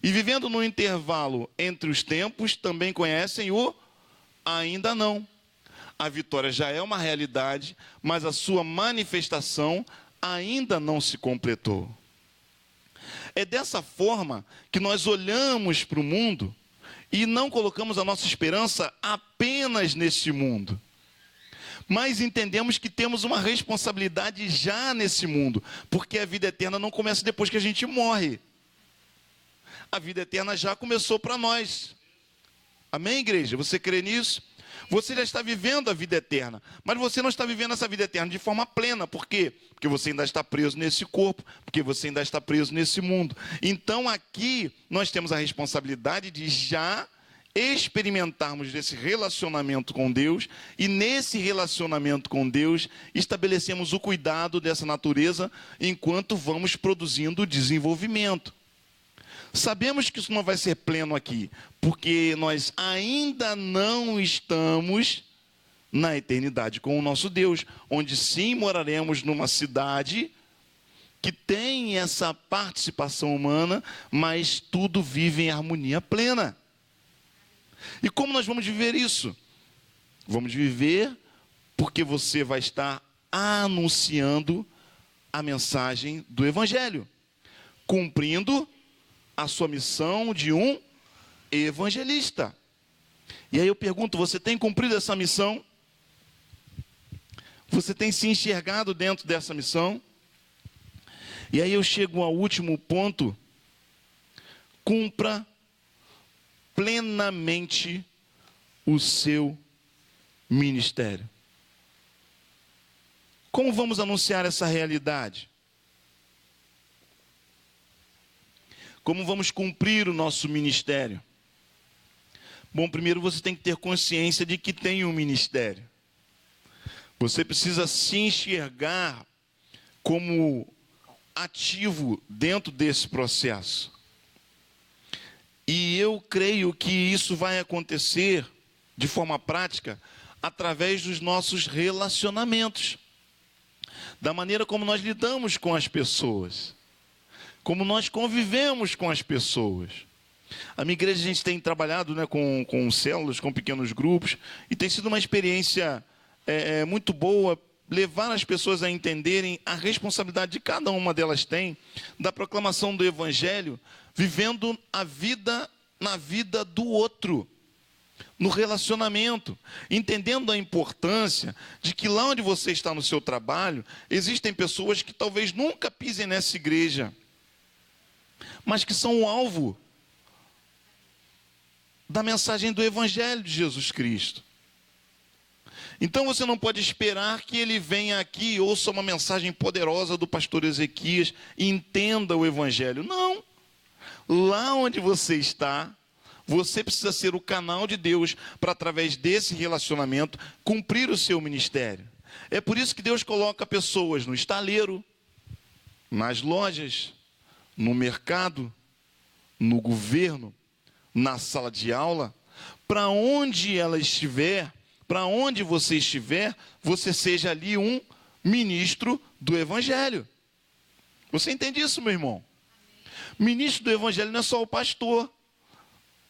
e vivendo no intervalo entre os tempos, também conhecem o ainda não. A vitória já é uma realidade, mas a sua manifestação ainda não se completou. É dessa forma que nós olhamos para o mundo e não colocamos a nossa esperança apenas nesse mundo, mas entendemos que temos uma responsabilidade já nesse mundo, porque a vida eterna não começa depois que a gente morre. A vida eterna já começou para nós. Amém, igreja? Você crê nisso? Você já está vivendo a vida eterna, mas você não está vivendo essa vida eterna de forma plena. Por quê? Porque você ainda está preso nesse corpo, porque você ainda está preso nesse mundo. Então aqui nós temos a responsabilidade de já experimentarmos desse relacionamento com Deus, e nesse relacionamento com Deus estabelecemos o cuidado dessa natureza enquanto vamos produzindo desenvolvimento. Sabemos que isso não vai ser pleno aqui, porque nós ainda não estamos na eternidade com o nosso Deus, onde sim moraremos numa cidade que tem essa participação humana, mas tudo vive em harmonia plena. E como nós vamos viver isso? Vamos viver porque você vai estar anunciando a mensagem do Evangelho, cumprindo a sua missão de um evangelista. E aí eu pergunto, você tem cumprido essa missão? Você tem se enxergado dentro dessa missão? E aí eu chego ao último ponto: cumpra plenamente o seu ministério. Como vamos anunciar essa realidade? Como vamos cumprir o nosso ministério? Bom, primeiro você tem que ter consciência de que tem um ministério. Você precisa se enxergar como ativo dentro desse processo. E eu creio que isso vai acontecer de forma prática através dos nossos relacionamentos, da maneira como nós lidamos com as pessoas, como nós convivemos com as pessoas. A minha igreja, a gente tem trabalhado, né, com células, com pequenos grupos, e tem sido uma experiência muito boa levar as pessoas a entenderem a responsabilidade que cada uma delas tem da proclamação do Evangelho, vivendo a vida na vida do outro, no relacionamento, entendendo a importância de que lá onde você está no seu trabalho, existem pessoas que talvez nunca pisem nessa igreja, mas que são o alvo da mensagem do Evangelho de Jesus Cristo. Então você não pode esperar que ele venha aqui e ouça uma mensagem poderosa do pastor Ezequias e entenda o Evangelho. Não. Lá onde você está, você precisa ser o canal de Deus para, através desse relacionamento, cumprir o seu ministério. É por isso que Deus coloca pessoas no estaleiro, nas lojas, no mercado, no governo, na sala de aula, para onde ela estiver, para onde você estiver, você seja ali um ministro do Evangelho. Você entende isso, meu irmão? Ministro do Evangelho não é só o pastor,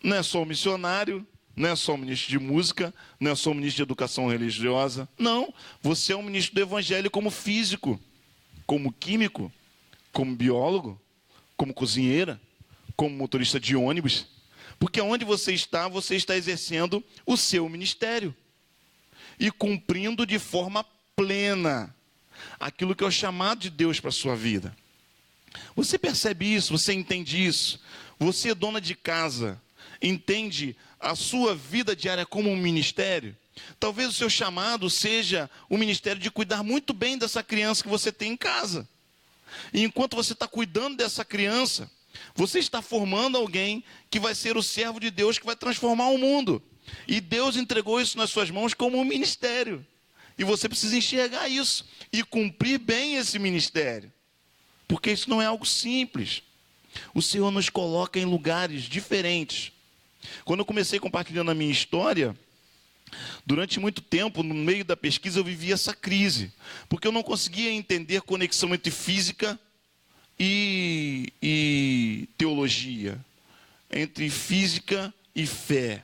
não é só o missionário, não é só o ministro de música, não é só o ministro de educação religiosa. Não, você é um ministro do Evangelho como físico, como químico, como biólogo, como cozinheira, como motorista de ônibus. Porque onde você está exercendo o seu ministério e cumprindo de forma plena aquilo que é o chamado de Deus para a sua vida. Você percebe isso? Você entende isso? Você é dona de casa, entende a sua vida diária como um ministério? Talvez o seu chamado seja o ministério de cuidar muito bem dessa criança que você tem em casa. E enquanto você está cuidando dessa criança, você está formando alguém que vai ser o servo de Deus, que vai transformar o mundo. E Deus entregou isso nas suas mãos como um ministério. E você precisa enxergar isso e cumprir bem esse ministério. Porque isso não é algo simples. O Senhor nos coloca em lugares diferentes. Quando eu comecei compartilhando a minha história, durante muito tempo, no meio da pesquisa, eu vivi essa crise. Porque eu não conseguia entender conexão entre física e teologia. Entre física e fé.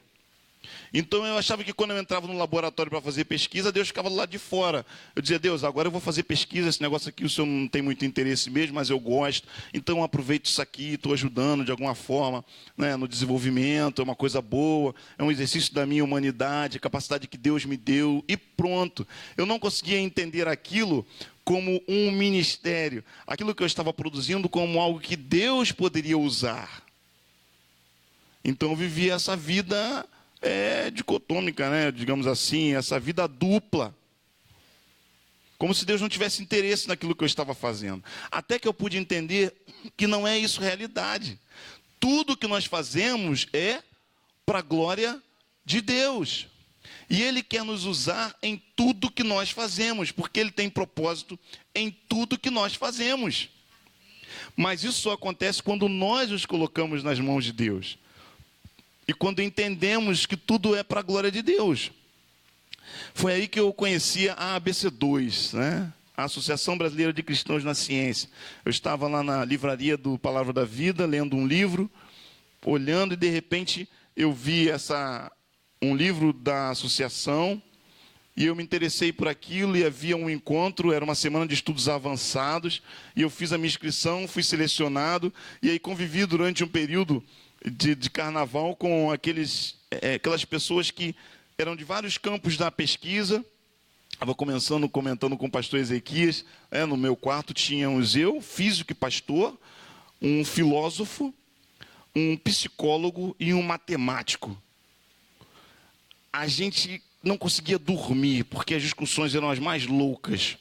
Então eu achava que quando eu entrava no laboratório para fazer pesquisa, Deus ficava do lado de fora. Eu dizia: Deus, agora eu vou fazer pesquisa, esse negócio aqui o Senhor não tem muito interesse mesmo, mas eu gosto. Então eu aproveito isso aqui, estou ajudando de alguma forma, né, no desenvolvimento, é uma coisa boa, é um exercício da minha humanidade, a capacidade que Deus me deu, e pronto. Eu não conseguia entender aquilo como um ministério, aquilo que eu estava produzindo como algo que Deus poderia usar. Então eu vivia essa vida dicotômica, né? Digamos assim, essa vida dupla. Como se Deus não tivesse interesse naquilo que eu estava fazendo. Até que eu pude entender que não é isso realidade. Tudo que nós fazemos é para a glória de Deus. E Ele quer nos usar em tudo que nós fazemos, porque Ele tem propósito em tudo que nós fazemos. Mas isso só acontece quando nós os colocamos nas mãos de Deus. E quando entendemos que tudo é para a glória de Deus. Foi aí que eu conhecia a ABC2, né? A Associação Brasileira de Cristãos na Ciência. Eu estava lá na livraria do Palavra da Vida, lendo um livro, olhando, e de repente eu vi um livro da associação, e eu me interessei por aquilo, e havia um encontro, era uma semana de estudos avançados, e eu fiz a minha inscrição, fui selecionado, e aí convivi durante um período de carnaval com aquelas pessoas que eram de vários campos da pesquisa. Estava comentando com o pastor Ezequias, no meu quarto tínhamos eu, físico e pastor, um filósofo, um psicólogo e um matemático. A gente não conseguia dormir, porque as discussões eram as mais loucas.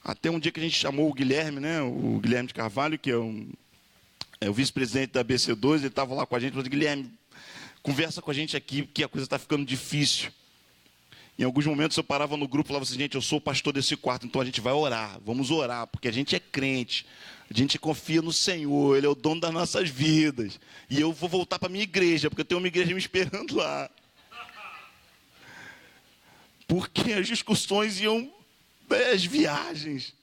Até um dia que a gente chamou o Guilherme, né, o Guilherme de Carvalho, que é o vice-presidente da ABC2, ele estava lá com a gente, falou: Guilherme, conversa com a gente aqui, porque a coisa está ficando difícil. Em alguns momentos eu parava no grupo e falava assim: gente, eu sou o pastor desse quarto, então a gente vai orar, vamos orar, porque a gente é crente, a gente confia no Senhor, Ele é o dono das nossas vidas. E eu vou voltar para a minha igreja, porque eu tenho uma igreja me esperando lá. Porque as discussões iam, as viagens.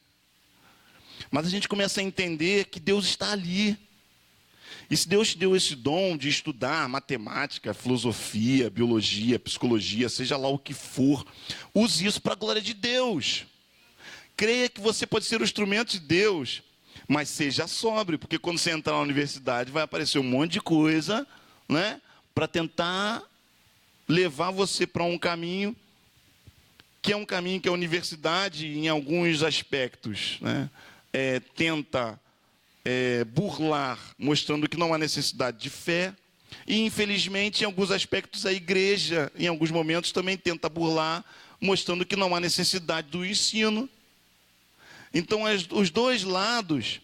Mas a gente começa a entender que Deus está ali. E se Deus te deu esse dom de estudar matemática, filosofia, biologia, psicologia, seja lá o que for, use isso para a glória de Deus. Creia que você pode ser o instrumento de Deus, mas seja sóbrio, porque quando você entrar na universidade vai aparecer um monte de coisa, né, para tentar levar você para um caminho que é um caminho que a universidade, em alguns aspectos, né, tenta burlar, mostrando que não há necessidade de fé. E, infelizmente, em alguns aspectos, a igreja, em alguns momentos, também tenta burlar, mostrando que não há necessidade do ensino. Então, os dois lados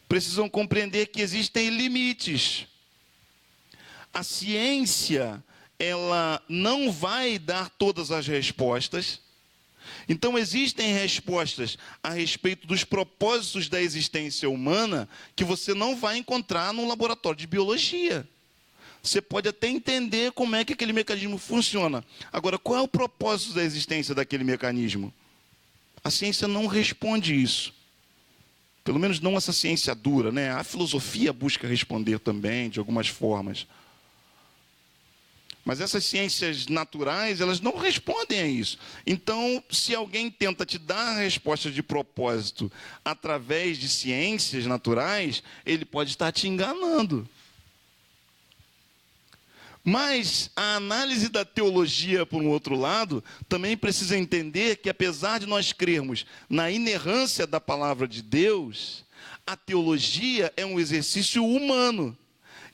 precisam compreender que existem limites. A ciência, ela não vai dar todas as respostas. Então, existem respostas a respeito dos propósitos da existência humana que você não vai encontrar no laboratório de biologia. Você pode até entender como é que aquele mecanismo funciona. Agora, qual é o propósito da existência daquele mecanismo? A ciência não responde isso. Pelo menos não essa ciência dura, né? A filosofia busca responder também, de algumas formas. Mas essas ciências naturais, elas não respondem a isso. Então, se alguém tenta te dar a resposta de propósito através de ciências naturais, ele pode estar te enganando. Mas a análise da teologia, por um outro lado, também precisa entender que, apesar de nós crermos na inerrância da palavra de Deus, a teologia é um exercício humano.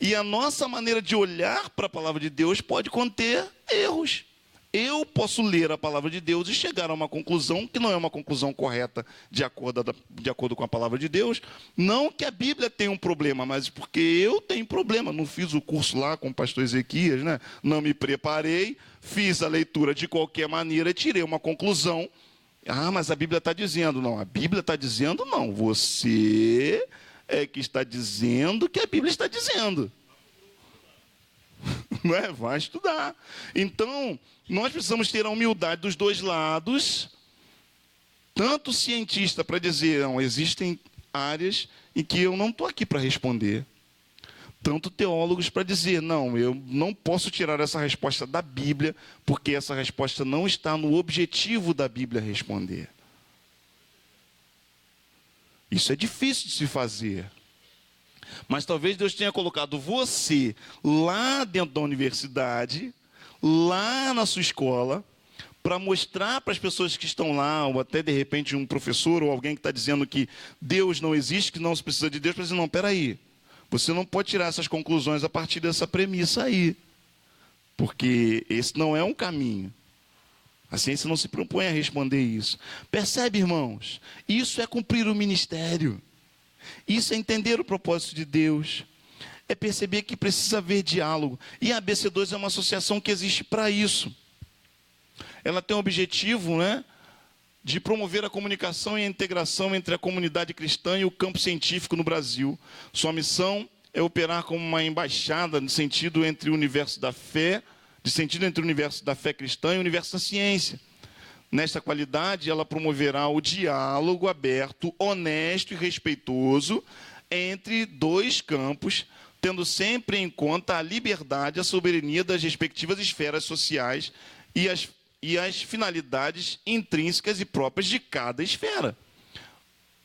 E a nossa maneira de olhar para a palavra de Deus pode conter erros. Eu posso ler a palavra de Deus e chegar a uma conclusão que não é uma conclusão correta de acordo com a palavra de Deus. Não que a Bíblia tenha um problema, mas porque eu tenho problema. Não fiz o curso lá com o pastor Ezequias, né? Não me preparei, fiz a leitura de qualquer maneira e tirei uma conclusão. Ah, mas a Bíblia está dizendo. Não, a Bíblia está dizendo não. Você é que está dizendo que a Bíblia está dizendo. Não é? Vai estudar. Então, nós precisamos ter a humildade dos dois lados, tanto cientista para dizer, não, existem áreas em que eu não estou aqui para responder, tanto teólogos para dizer, não, eu não posso tirar essa resposta da Bíblia, porque essa resposta não está no objetivo da Bíblia responder. Isso é difícil de se fazer. Mas talvez Deus tenha colocado você lá dentro da universidade, lá na sua escola, para mostrar para as pessoas que estão lá, ou até de repente um professor ou alguém que está dizendo que Deus não existe, que não se precisa de Deus, para dizer, não, peraí, você não pode tirar essas conclusões a partir dessa premissa aí, porque esse não é um caminho. A ciência não se propõe a responder isso. Percebe, irmãos? Isso é cumprir o ministério. Isso é entender o propósito de Deus, é perceber que precisa haver diálogo. E a ABC2 é uma associação que existe para isso. Ela tem o objetivo, né, de promover a comunicação e a integração entre a comunidade cristã e o campo científico no Brasil. Sua missão é operar como uma embaixada no sentido entre o universo da fé, entre o universo da fé cristã e o universo da ciência. Nesta qualidade, ela promoverá o diálogo aberto, honesto e respeitoso entre dois campos, tendo sempre em conta a liberdade e a soberania das respectivas esferas sociais e as finalidades intrínsecas e próprias de cada esfera,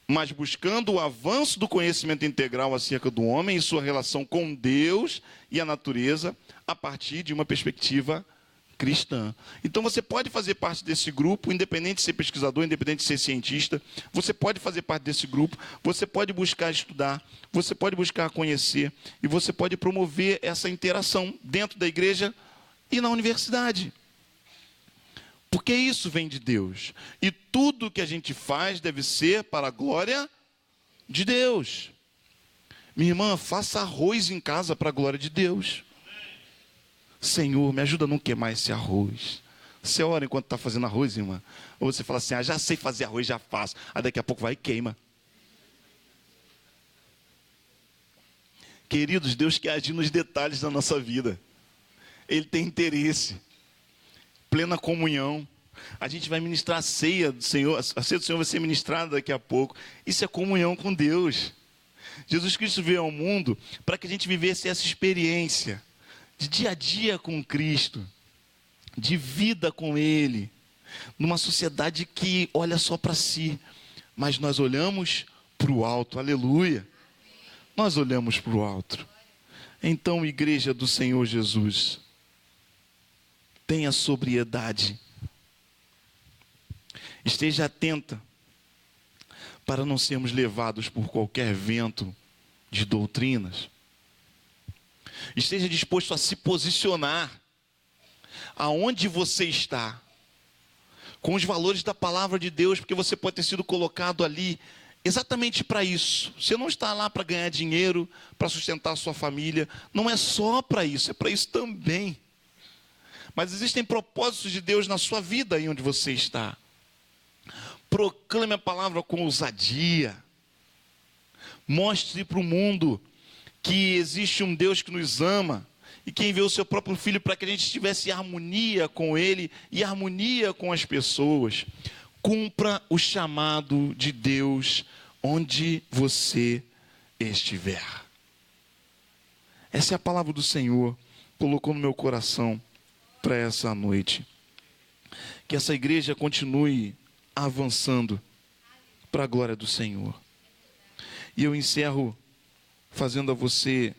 mas buscando o avanço do conhecimento integral acerca do homem e sua relação com Deus e a natureza a partir de uma perspectiva cristã. Então você pode fazer parte desse grupo, independente de ser pesquisador, independente de ser cientista, você pode fazer parte desse grupo, você pode buscar estudar, você pode buscar conhecer, e você pode promover essa interação dentro da igreja e na universidade. Porque isso vem de Deus. E tudo que a gente faz deve ser para a glória de Deus. Minha irmã, faça arroz em casa para a glória de Deus. Senhor, me ajuda a não queimar esse arroz. Você ora enquanto está fazendo arroz, irmã? Ou você fala assim, já sei fazer arroz, já faço. Aí daqui a pouco vai e queima. Queridos, Deus quer agir nos detalhes da nossa vida. Ele tem interesse. Plena comunhão. A gente vai ministrar a ceia do Senhor. A ceia do Senhor vai ser ministrada daqui a pouco. Isso é comunhão com Deus. Jesus Cristo veio ao mundo para que a gente vivesse essa experiência de dia a dia com Cristo, de vida com Ele, numa sociedade que olha só para si, mas nós olhamos para o alto, aleluia, nós olhamos para o alto. Então, igreja do Senhor Jesus, tenha sobriedade, esteja atenta, para não sermos levados por qualquer vento de doutrinas. Esteja disposto a se posicionar aonde você está, com os valores da palavra de Deus, porque você pode ter sido colocado ali exatamente para isso. Você não está lá para ganhar dinheiro, para sustentar a sua família, não é só para isso, é para isso também. Mas existem propósitos de Deus na sua vida aí onde você está. Proclame a palavra com ousadia. Mostre para o mundo que existe um Deus que nos ama e que enviou o seu próprio Filho para que a gente estivesse em harmonia com Ele e harmonia com as pessoas. Cumpra o chamado de Deus onde você estiver. Essa é a palavra do Senhor, colocou no meu coração para essa noite. Que essa igreja continue avançando para a glória do Senhor. E eu encerro fazendo a você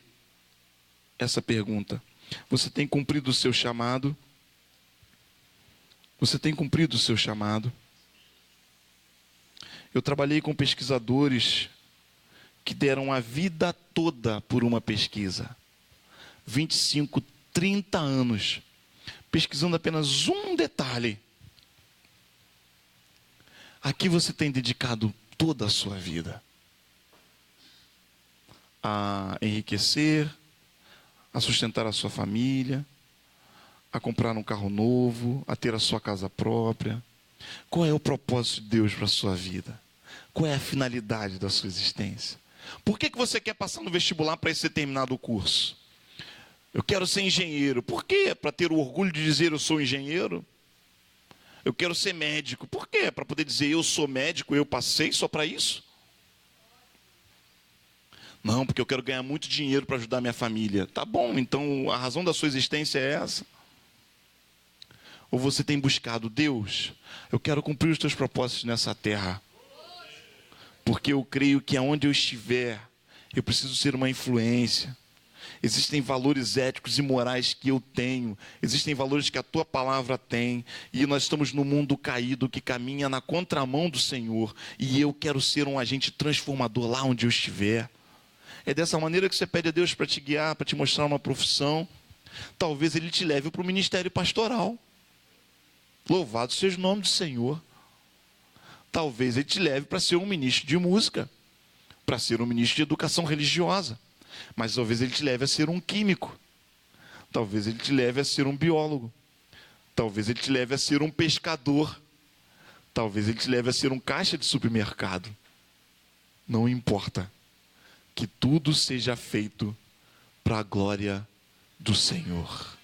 essa pergunta: Você tem cumprido o seu chamado? Você tem cumprido o seu chamado? Eu trabalhei com pesquisadores que deram a vida toda por uma pesquisa. 25, 30 anos, pesquisando apenas um detalhe. Aqui você tem dedicado toda a sua vida a enriquecer, a sustentar a sua família, a comprar um carro novo, a ter a sua casa própria. Qual é o propósito de Deus para a sua vida? Qual é a finalidade da sua existência? Por que você quer passar no vestibular para esse determinado curso? Eu quero ser engenheiro. Por quê? Para ter o orgulho de dizer eu sou engenheiro? Eu quero ser médico. Por quê? Para poder dizer eu sou médico, eu passei só para isso? Não, porque eu quero ganhar muito dinheiro para ajudar minha família. Tá bom, então a razão da sua existência é essa? Ou você tem buscado Deus? Eu quero cumprir os teus propósitos nessa terra. Porque eu creio que aonde eu estiver, eu preciso ser uma influência. Existem valores éticos e morais que eu tenho. Existem valores que a tua palavra tem. E nós estamos num mundo caído que caminha na contramão do Senhor. E eu quero ser um agente transformador lá onde eu estiver. É dessa maneira que você pede a Deus para te guiar, para te mostrar uma profissão. Talvez Ele te leve para o ministério pastoral. Louvado seja o nome do Senhor. Talvez Ele te leve para ser um ministro de música, para ser um ministro de educação religiosa. Mas talvez Ele te leve a ser um químico. Talvez Ele te leve a ser um biólogo. Talvez Ele te leve a ser um pescador. Talvez Ele te leve a ser um caixa de supermercado. Não importa. Que tudo seja feito para a glória do Senhor.